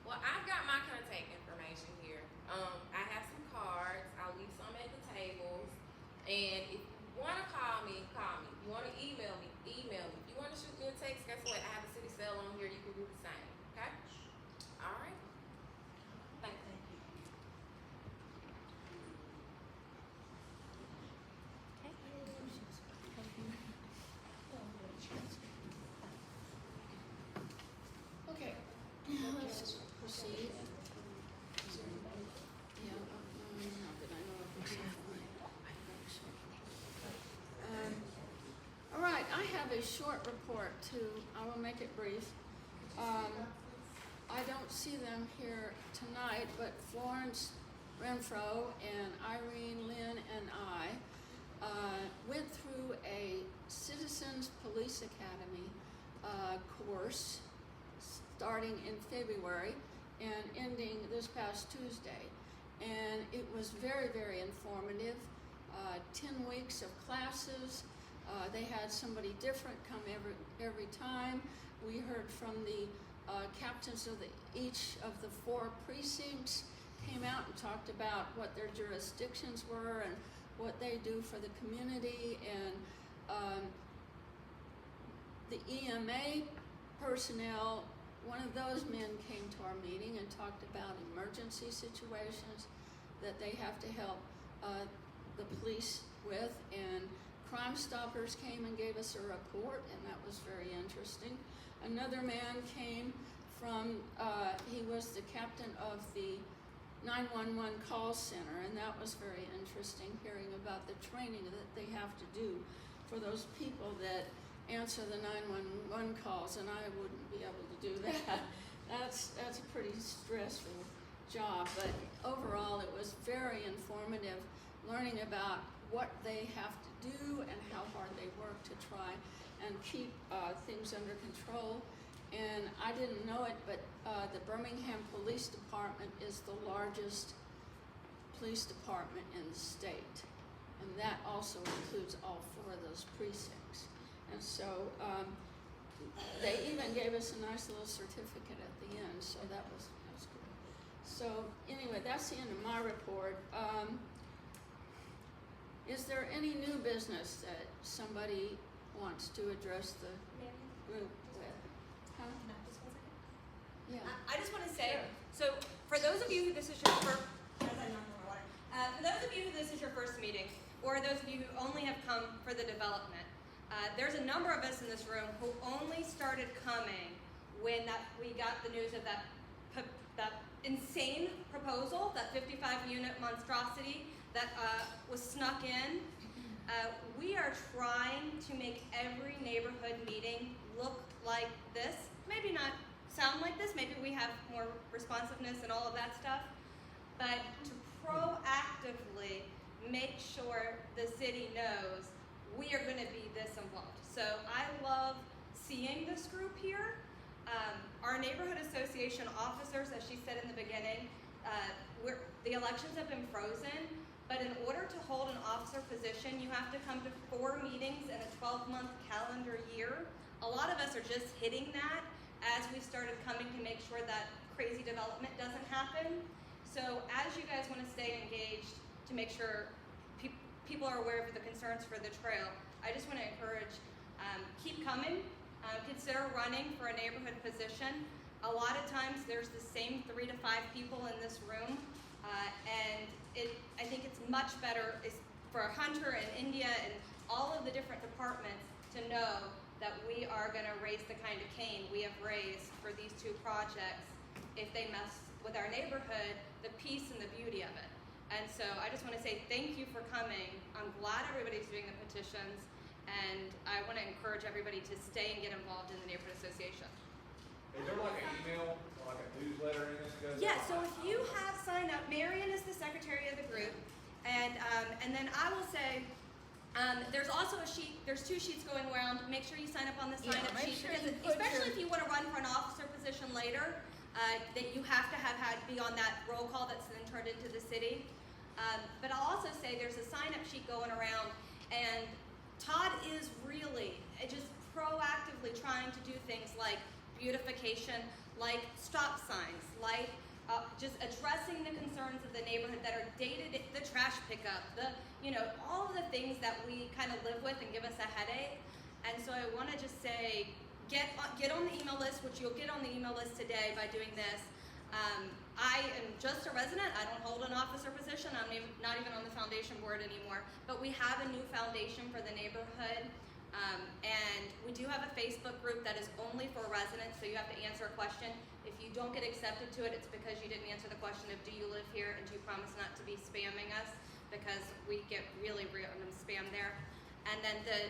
Well, I've got my contact information here. I have some cards. I'll leave some at the tables. And if you want to call me, call me. If you want to email me, email me. If you want to shoot me a text, guess what? I have a city cell on here. You can do the same. Okay? All right? Thank you. Okay, let's proceed. Yeah, not that I know of. All right, I have a short report too. I will make it brief. I don't see them here tonight, but Florence Renfro and Irene, Lynn, and I went through a Citizens Police Academy course starting in February and ending this past Tuesday. And it was very, very informative. 10 weeks of classes. They had somebody different come every time. We heard from the captains of each of the 4 precincts, came out and talked about what their jurisdictions were and what they do for the community. And the EMA personnel, one of those men came to our meeting and talked about emergency situations that they have to help the police with, and Crime Stoppers came and gave us a report, and that was very interesting. Another man came from, he was the captain of the 911 call center, and that was very interesting, hearing about the training that they have to do for those people that answer the 911 calls, and I wouldn't be able to do that. That's a pretty stressful job, but overall it was very informative, learning about what they have to do and how hard they work to try and keep things under control. And I didn't know it, but the Birmingham Police Department is the largest police department in the state. And that also includes all 4 of those precincts. And so, they even gave us a nice little certificate at the end, so that was good. So anyway, that's the end of my report. Is there any new business that somebody wants to address the group with? Huh? Yeah. I just want to say, so for those of you who this is your first, for those of you who this is your first meeting, or those of you who only have come for the development, there's a number of us in this room who only started coming when we got the news of that insane proposal, that 55-unit monstrosity that was snuck in. We are trying to make every neighborhood meeting look like this. Maybe not sound like this, maybe we have more responsiveness and all of that stuff, but to proactively make sure the city knows we are going to be this involved. So I love seeing this group here. Our neighborhood association officers, as she said in the beginning, the elections have been frozen, but in order to hold an officer position, you have to come to 4 meetings in a 12-month calendar year. A lot of us are just hitting that as we started coming to make sure that crazy development doesn't happen. So as you guys want to stay engaged to make sure people are aware of the concerns for the trail, I just want to encourage, keep coming. Consider running for a neighborhood position. A lot of times there's the same 3 to 5 people in this room, and I think it's much better for Hunter and India and all of the different departments to know that we are going to raise the kind of cane we have raised for these 2 projects if they mess with our neighborhood, the peace and the beauty of it. And so I just want to say thank you for coming. I'm glad everybody's doing the petitions, and I want to encourage everybody to stay and get involved in the neighborhood association. Is there like an email or like a newsletter or anything that goes Yeah, out? so if you have signed up, Marion is the secretary of the group, and then I will say, there's also a sheet, there's 2 sheets going around. Make sure you sign up on the sign-up make sheet, sure because you put especially your- if you want to run for an officer position later, that you have to be on that roll call that's then turned into the city. But I'll also say there's a sign-up sheet going around, and Todd is really just proactively trying to do things like beautification, like stop signs, like just addressing the concerns of the neighborhood that are dated, the trash pickup, all of the things that we kind of live with and give us a headache. And so I want to just say, get on the email list, which you'll get on the email list today by doing this. I am just a resident. I don't hold an officer position. I'm not even on the foundation board anymore. But we have a new foundation for the neighborhood. And we do have a Facebook group that is only for residents, so you have to answer a question. If you don't get accepted to it, it's because you didn't answer the question of do you live here and do you promise not to be spamming us, because we get really random spam there. And then the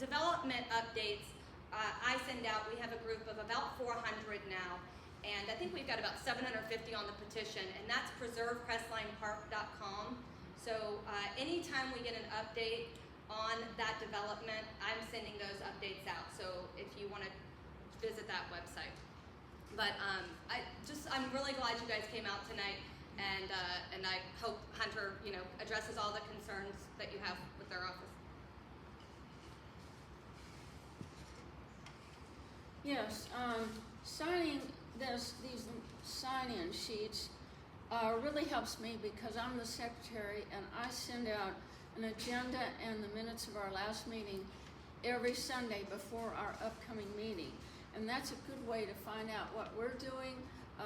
development updates I send out. We have a group of about 400 now. And I think we've got about 750 on the petition, and that's preservecrestlinepark.com. So anytime we get an update on that development, I'm sending those updates out. So if you want to visit that website. But I'm really glad you guys came out tonight, and I hope Hunter, addresses all the concerns that you have with their office. Yes, signing these sign-in sheets really helps me, because I'm the secretary and I send out an agenda and the minutes of our last meeting every Sunday before our upcoming meeting. And that's a good way to find out what we're doing,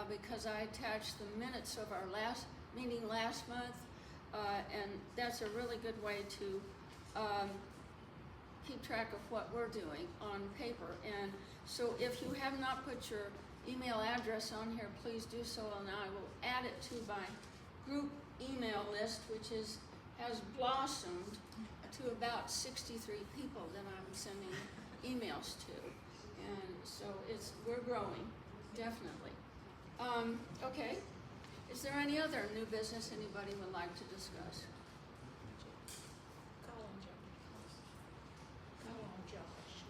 because I attached the minutes of our last meeting last month, and that's a really good way to keep track of what we're doing on paper. And so if you have not put your email address on here, please do so, and I will add it to my group email list, which has blossomed to about 63 people that I'm sending emails to. And so we're growing, definitely. Okay, is there any other new business anybody would like to discuss? Call on Josh. Call on Josh.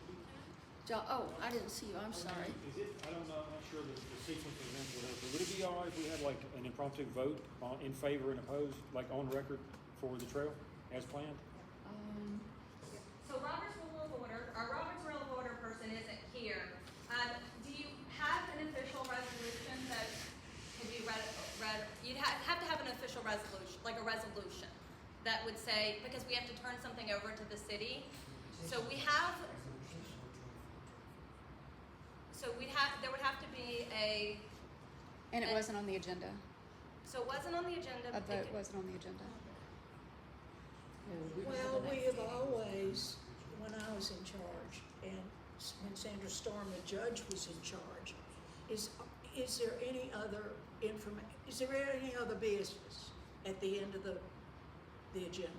Oh, I didn't see you, I'm sorry. Is it, I don't know, I'm not sure the sequence of events, whatever, but would it be all right if we had like an impromptu vote in favor and opposed, like on record for the trail as planned? So Robert's Rule of Order, our Robert's Rule of Order person isn't here. Do you have an official resolution that could be read, you'd have to have an official resolution, like a resolution that would say, because we have to turn something over to the city. So we have, there would have to be a. And it wasn't on the agenda. So it wasn't on the agenda. A vote wasn't on the agenda. Well, we have always, when I was in charge, and when Sandra Storm, the judge, was in charge, is there any other is there any other business at the end of the agenda?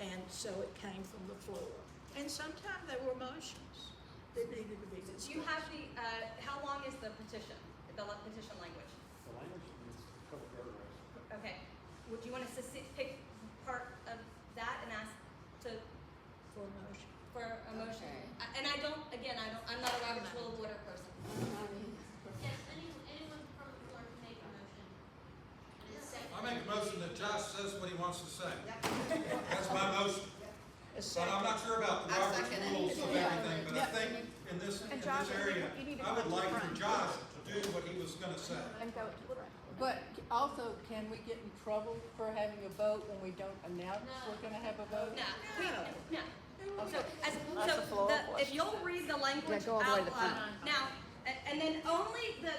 And so it came from the floor. And sometimes there were motions that needed to be discussed. Do you have the, how long is the petition, the petition language? The language is a couple paragraphs. Okay, would you want us to pick part of that and ask to, For a motion. for a motion? Okay. And I'm not a Robert's Rule of Order person. Yes, anyone from the floor can make a motion. And it's second. I make a motion that Josh says what he wants to say. That's my motion. But I'm not sure about the Robert's rules of everything, but I think in this area, I would like for Josh to do what he was gonna say. And go to the front. But also, can we get in trouble for having a vote when we don't announce we're gonna have a vote? No. So, That's a floor if you'll read the language Yeah, go all the way to the out loud. front. Now, and then only the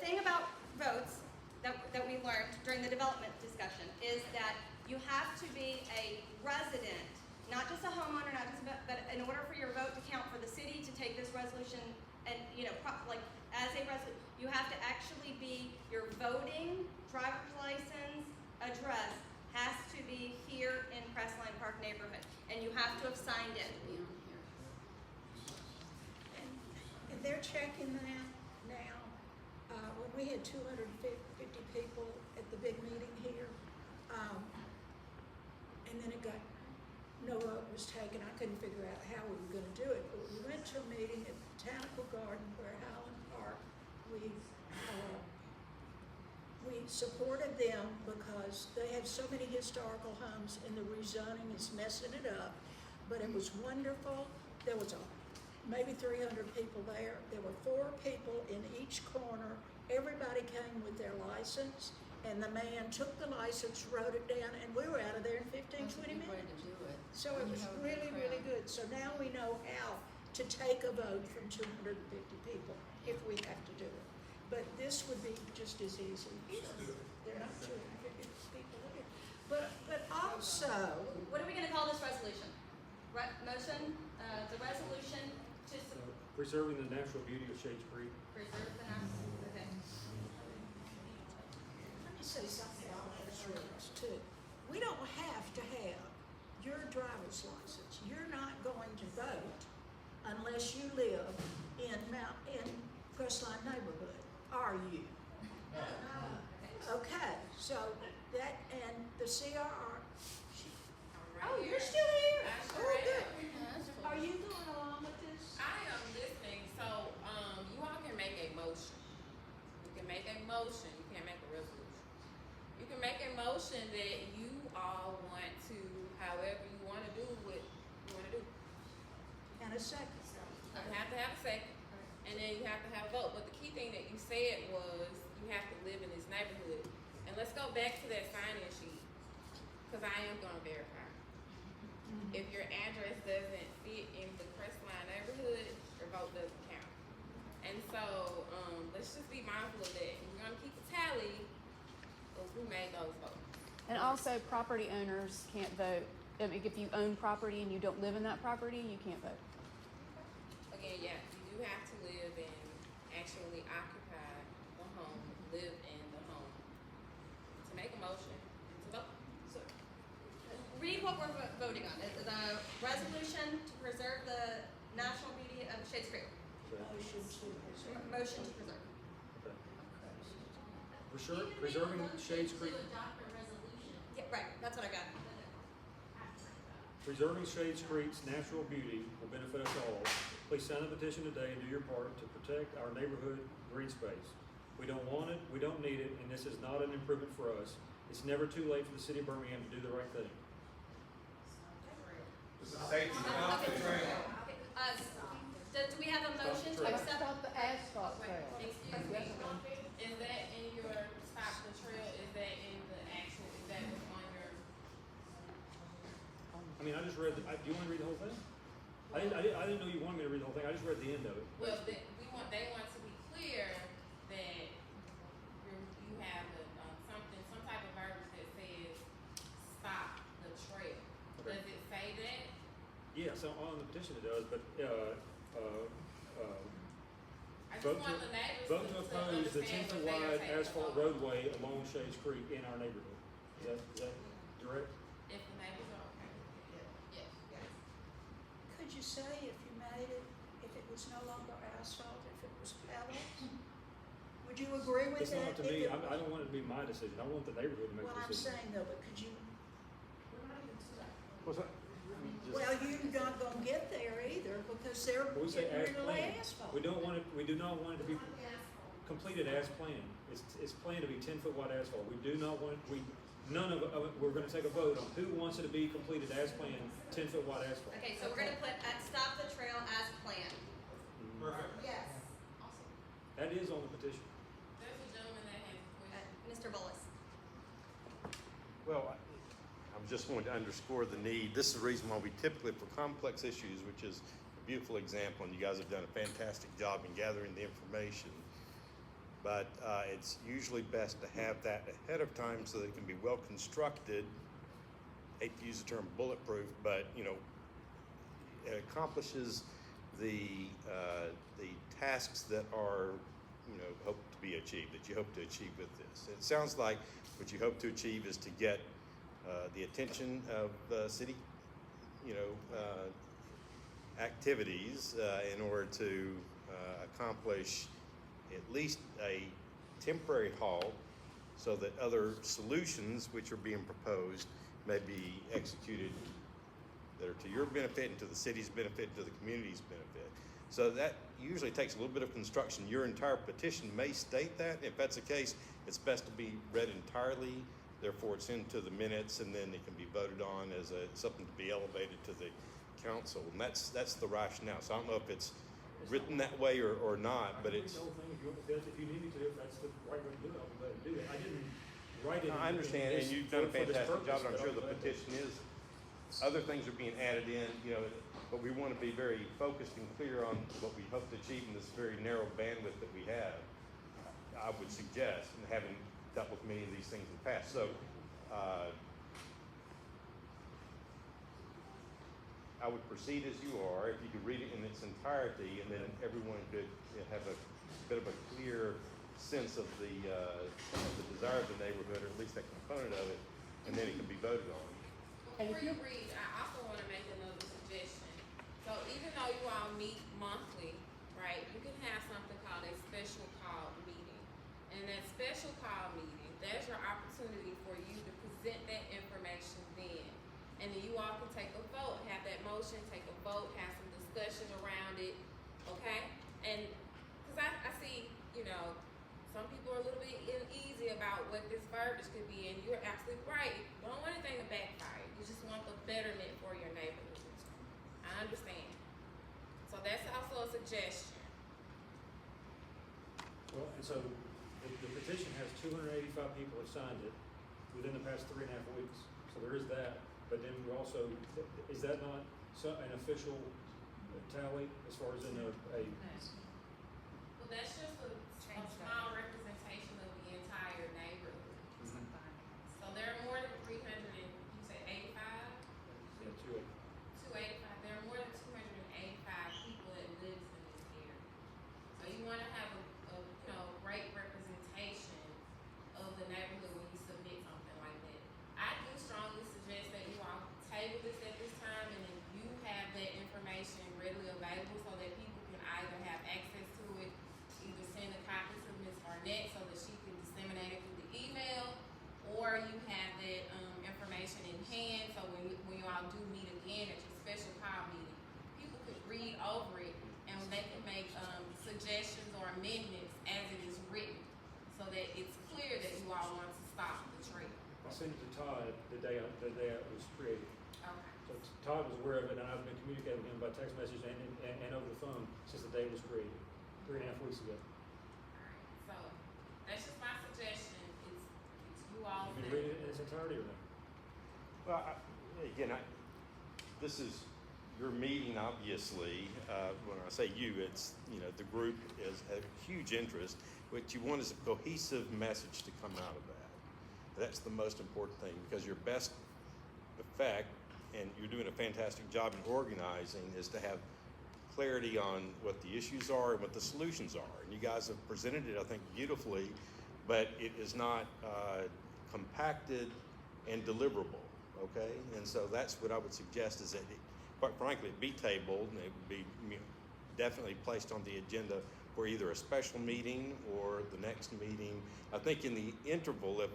thing about votes that we learned during the development discussion is that you have to be a resident, not just a homeowner, not just but in order for your vote to count for the city to take this resolution and, as a resident, you have to actually be, your voting driver's license address has to be here in Crestline Park neighborhood, and you have to have signed it. And they're checking that now. When we had 250 people at the big meeting here, and then no vote was taken. I couldn't figure out how we were gonna do it, but we went to a meeting at the Botanical Garden where Highland Park, we supported them because they have so many historical homes and the rezoning is messing it up. But it was wonderful. There was maybe 300 people there. There were 4 people in each corner. Everybody came with their license, and the man took the license, wrote it down, and we were out of there in 15, 20 minutes. So it was really, really good. So now we know how to take a vote from 250 people if we have to do it. But this would be just as easy. There are not 250 people here. But also, What are we gonna call this resolution? Motion, the resolution to Preserving the natural beauty of Shades Creek. preserve the natural, okay. let me say something about those rules too. We don't have to have your driver's license. You're not going to vote unless you live in Crestline neighborhood, are you? Okay, so that, and the CRR, oh, you're still here? Oh, good. Are you going along with this? I am listening, so, you all can make a motion. You can make a motion, you can't make a resolution. You can make a motion that you all want to, however you wanna do what you wanna do. And a second. You have to have a second, and then you have to have a vote, but the key thing that you said was, you have to live in this neighborhood. And let's go back to that sign-in sheet, cause I am gonna verify. If your address doesn't fit in the Crestline neighborhood, your vote doesn't count. And so, let's just be mindful of that. We're gonna keep a tally of who made those votes. And also, property owners can't vote. I mean, if you own property and you don't live in that property, you can't vote. Again, yeah, you do have to live and actually occupy the home, live in the home, to make a motion, to vote. So, read what we're voting on. The resolution to preserve the natural beauty of Shades Creek. Motion to preserve. Motion to preserve. Preserving Shades Creek. Yeah, right, that's what I got. Preserving Shades Creek's natural beauty will benefit us all. Please sign the petition today and do your part to protect our neighborhood green space. We don't want it, we don't need it, and this is not an improvement for us. It's never too late for the city of Birmingham to do the right thing. It's a safety. Do we have a motion to Trail. accept? Stop the asphalt Wait, trail. excuse me, is that in your stop the trail, is that in the actual, is that what's on your? I mean, I just read, do you wanna read the whole thing? I didn't know you wanted me to read the whole thing, I just read the end of it. Well, they want to be clear that you have some type of verbiage that says stop the trail. Okay. Does it say that? Yeah, so on the petition it does, but, I just vote want to, the neighbors vote to oppose the understand 10 foot what they are wide taking asphalt on. roadway along Shades Creek in our neighborhood. Is that direct? If the neighbors are okay with it. Yes. Could you say if you made it, if it was no longer asphalt, if it was pebbles? Would you agree with It's that? not up to if me, it- I don't want it to be my decision, I want the neighborhood to make Well, the I'm decision. saying though, but could you, What's that? well, you're not gonna get there either because they're We say getting as rid of the planned. asphalt. We do not want it to be completed as planned. It's planned to be 10 foot wide asphalt. We do not want, none of it, we're gonna take a vote on who wants it to be completed as planned, 10 foot wide asphalt. Okay, so we're gonna put stop the trail as planned. Perfect. Yes. Awesome. That is on the petition. There's a gentleman that has a question. Mr. Bullis. Well, I'm just going to underscore the need. This is the reason why we typically, for complex issues, which is a beautiful example, and you guys have done a fantastic job in gathering the information. But it's usually best to have that ahead of time so that it can be well constructed. Hate to use the term bulletproof, but it accomplishes the tasks that are hoped to be achieved, that you hope to achieve with this. It sounds like what you hope to achieve is to get the attention of city, activities in order to accomplish at least a temporary halt so that other solutions which are being proposed may be executed that are to your benefit and to the city's benefit and to the community's benefit. So that usually takes a little bit of construction. Your entire petition may state that. If that's the case, it's best to be read entirely. Therefore, it's into the minutes, and then it can be voted on as something to be elevated to the council. And that's the rationale. So I don't know if it's written that way or not, but it's. I can read the whole thing if you need me to, if that's the right way to do it, I'll be glad to do it. I didn't write it. No, I understand, and you've done a fantastic job, and I'm sure the petition is, other things are being added in, but we want to be very focused and clear on what we hope to achieve in this very narrow bandwidth that we have. I would suggest, and having dealt with many of these things in the past, so, I would proceed as you are, if you could read it in its entirety, and then everyone could have a bit of a clear sense of the desire of the neighborhood, or at least that component of it, and then it can be voted on. And if Before you you- read, I also want to make another suggestion. So even though you all meet monthly, right, you can have something called a special call meeting. And that special call meeting, there's your opportunity for you to present that information then. And then you all can take a vote, have that motion, take a vote, have some discussion around it, okay? And, cause I see, some people are a little bit uneasy about what this verbiage could be, and you're absolutely right. You don't want anything to backfire. You just want the betterment for your neighborhood. I understand. So that's also a suggestion. Well, and so the petition has 285 people have signed it within the past 3.5 weeks. So there is that. But then we also, is that not an official tally as far as in a Well, that's just a small representation of the entire neighborhood. So there are more than 300 and, you say 85? yeah, 285. There are more than 285 people that lives in this area. So you want to have a great representation of the neighborhood when you submit something like that. I do strongly suggest that you all table this at this time, and then you have that information readily available so that people can either have access day it was created. Okay. So Todd was aware of it, and I've been communicating with him by text message and over the phone since the day was created, 3.5 weeks ago. Alright, so that's just my suggestion. It's you all. You can read it in its entirety or no? Well, again, this is your meeting, obviously. When I say you, it's, the group has a huge interest. What you want is a cohesive message to come out of that. That's the most important thing, because your best effect, and you're doing a fantastic job in organizing, is to have clarity on what the issues are and what the solutions are. And you guys have presented it, I think, beautifully, but it is not compacted and deliverable, okay? And so that's what I would suggest, is that, quite frankly, it be tabled, and it would be definitely placed on the agenda for either a special meeting or the next meeting. I think in the interval, if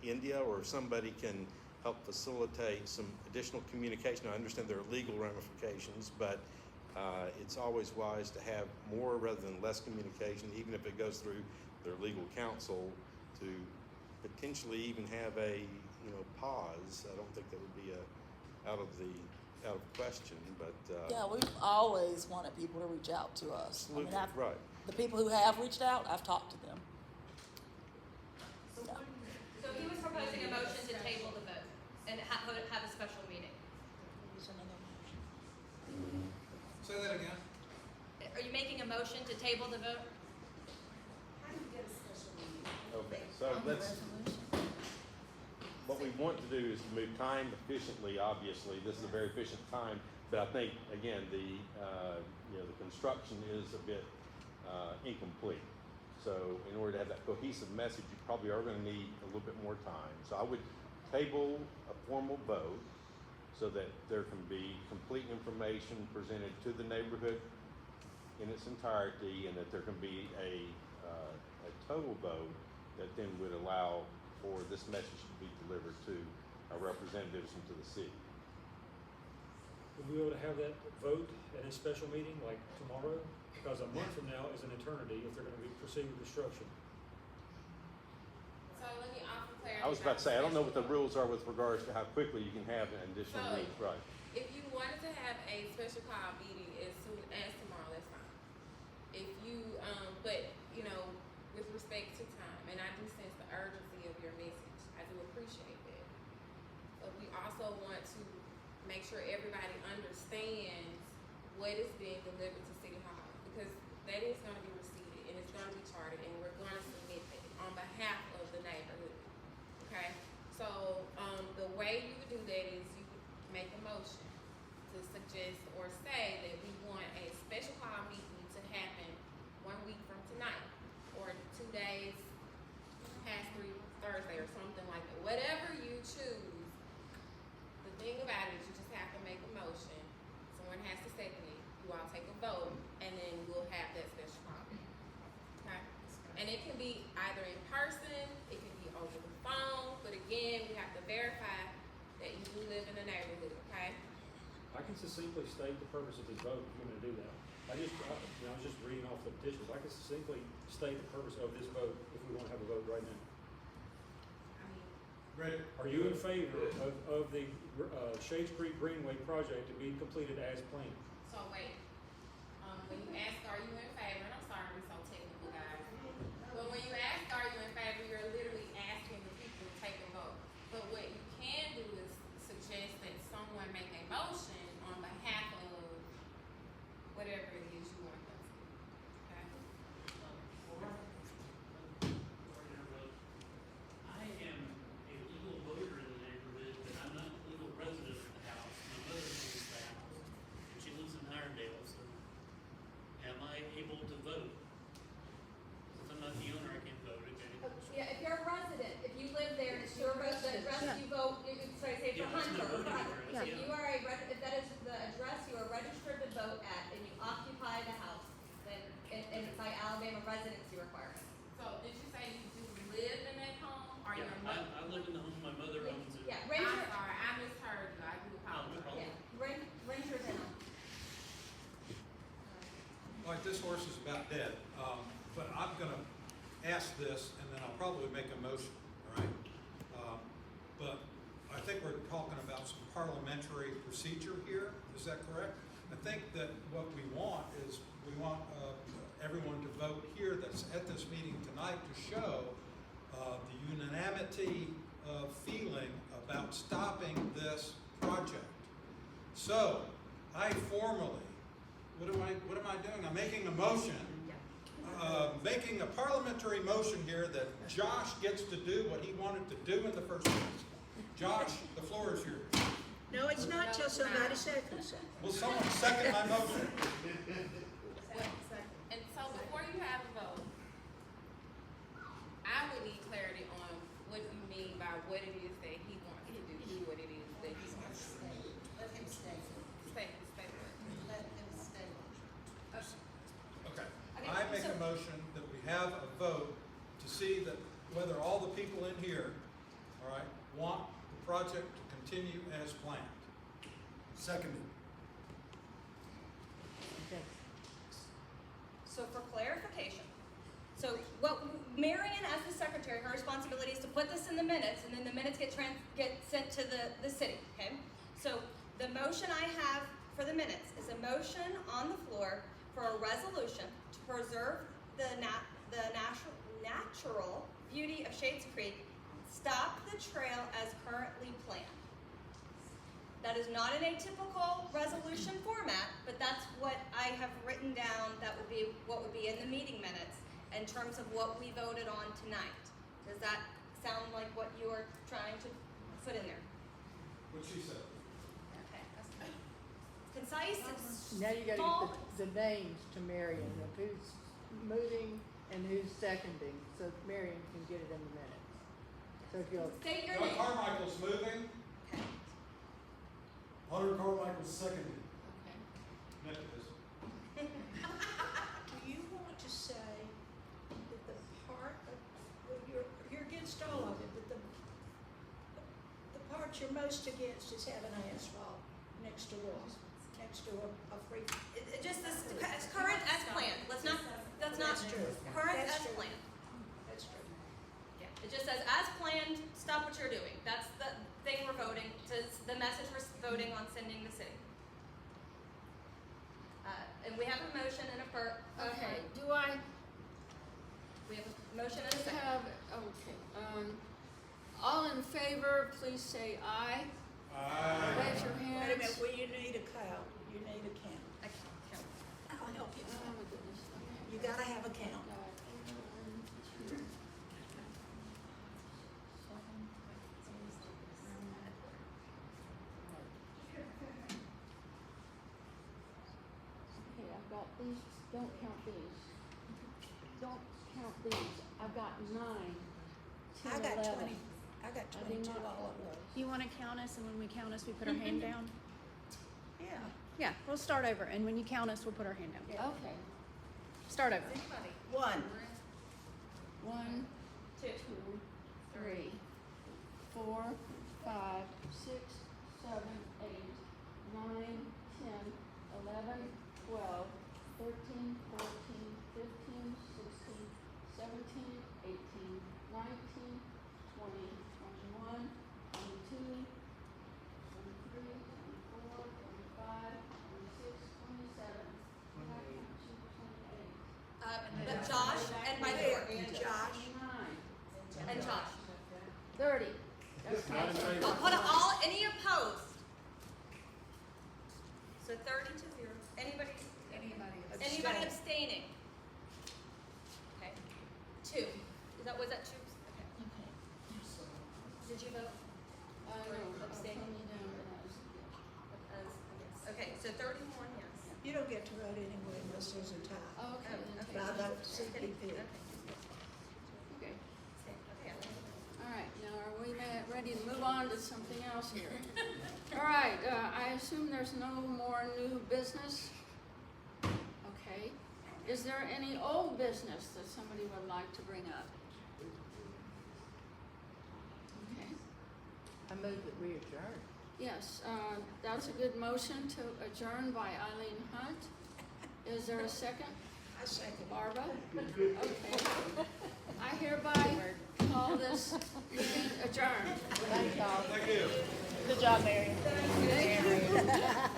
India or somebody can help facilitate some additional communication. I understand there are legal ramifications, but it's always wise to have more rather than less communication, even if it goes through their legal counsel, to potentially even have a pause. I don't think that would be out of question, but Yeah, we've always wanted people to reach out to us. absolutely right. The people who have reached out, I've talked to them. Yeah. So he was proposing a motion to table the vote and have a special meeting. Say that again? Are you making a motion to table the vote? How do you get a special meeting? Okay, so what we want to do is to move time efficiently. Obviously, this is a very efficient time, but I think, again, the construction is a bit incomplete. So in order to have that cohesive message, you probably are going to need a little bit more time. So I would table a formal vote so that there can be complete information presented to the neighborhood in its entirety, and that there can be a total vote that then would allow for this message to be delivered to our representatives and to the city. Will we be able to have that vote at a special meeting like tomorrow? Because a month from now is an eternity if they're going to be proceeding with construction. So let me offer clarity. I was about to say, I don't know what the rules are with regards to how quickly you can have an additional So- meeting. Right. If you wanted to have a special call meeting as soon as tomorrow, that's fine. If you, but, with respect to time, and I do sense the urgency of your message, I do appreciate that. But we also want to make sure everybody understands what is being delivered to City Hall, because that is gonna be received, and it's gonna be charted, and we're gonna submit that on behalf of the neighborhood, okay? So, the way you would do that is you would make a motion to suggest or say that we want a special call meeting to happen 1 week from tonight, or 2 days past Thursday, or something like that. Whatever you choose. The thing about it is you just have to make a motion. Someone has to second it. You all take a vote, and then we'll have that special call meeting. Okay? And it can be either in person, it can be over the phone, but again, we have to verify that you do live in the neighborhood, okay? I can succinctly state the purpose of this vote if you want me to do that. I was just reading off the petitions. I can succinctly state the purpose of this vote if we want to have a vote right now. I mean, Ready? Are you in favor of the Shades Creek Greenway project to be completed as planned? so wait, when you ask, are you in favor, and I'm sorry to be so technical, guys, but when you ask, are you in favor, you're literally asking the people to take a vote. But what you can do is suggest that someone make a motion on behalf of whatever it is you want them to do, okay? I am a legal voter in the neighborhood, but I'm not a legal resident of the house. My mother owns the house, and she lives in Iredale, so am I able to vote? Since I'm not the owner, I can't vote, okay? Yeah, if you're a resident, if you live there, it's your vote, the address you vote, sorry, say for Yeah, that's my Hunter. voting address, If yeah. you are if that is the address you are registered to vote at and you occupy the house, then, and by Alabama residency requirements. So did you say you do live in that home, or Yeah, your I mother? live in the home, my mother owns it. Yeah, I'm Ranger, sorry, I misheard you, I do No apologize. problem. Ranger down. All right, this horse is about dead, but I'm gonna ask this, and then I'll probably make a motion, all right? But I think we're talking about some parliamentary procedure here, is that correct? I think that what we want is, we want everyone to vote here that's at this meeting tonight to show the unanimity of feeling about stopping this project. So, I formally, what am I doing? I'm making a motion, making a parliamentary motion here that Josh gets to do what he wanted to do in the first place. Josh, the floor is yours. No, it's not till somebody seconds it. Will someone second my motion? And so before you have a vote, I would need clarity on what you mean by what it is that he wants to do what it is that he wants to do. Let him stay. Stay. Let him stay. Okay. I make a motion that we have a vote to see that whether all the people in here, all right, want the project to continue as planned. Seconded. So for clarification, so what Marion, as the secretary, her responsibility is to put this in the minutes, and then the minutes get sent to the city, okay? So the motion I have for the minutes is a motion on the floor for a resolution to preserve the natural beauty of Shades Creek, stop the trail as currently planned. That is not an atypical resolution format, but that's what I have written down. That would be what would be in the meeting minutes in terms of what we voted on tonight. Does that sound like what you are trying to put in there? What she said. Okay. Concise, it's Now you gotta small. get the names to Marion of who's moving and who's seconding, so Marion can get it in the minutes. So if you'll, State your Doug name. Carmichael's moving. Hunter Carmichael seconded. Nick is. Do you want to say that the part of, well, you're against all of it, but the part you're most against is having asphalt next to a free. It just this it's current as planned. That's not That's true. current That's as true. planned. That's true. Yeah, it just says, as planned, stop what you're doing. That's the thing we're voting, the message we're voting on sending the city. And we have a motion and a Okay, we have a motion and a second. All in favor, please say aye. Aye. Raise your Wait a hands. minute, well, you need a count. You need a count. I can't count. I'll help you. Oh my goodness. You gotta have a count. Okay, I've got these, don't count these. Don't count these. I've got 9, 10, I got 11. 20. I got I did 22 not all count of them. those. You wanna count us, and when we count us, we put our hand down? Yeah. Yeah, we'll start over, and when you count us, we'll put our hand down. Okay. Start over. Anybody? 1. 1, 2, 2, 3, 4, 5, 6, 7, 8, 9, 10, 11, 12, 13, 14, 15, 16, 17, 18, 19, 20, 21, 22, 23, 24, 25, 26, 27, 28. Josh and my board. And Josh. 29. And Josh. 30. That's Not in favor. Hold on, all, any opposed? So 30 to 0. Anybody abstaining? Okay. 2. Was that 2? Okay. Did you vote? No, Abstain. Okay, so 31 yes. You don't get to vote anyway unless there's a tie. Okay. By the CPP. Okay. Okay. All right, now are we ready to move on to something else here? All right, I assume there's no more new business? Okay. Is there any old business that somebody would like to bring up? Okay. I move that we adjourn. Yes, that's a good motion to adjourn by Eileen Hunt. Is there a second? I second. Barbara? Okay. I hereby call this meeting adjourned. adjourned. Thank y'all. Thank you. Good job, Marion. Thank you.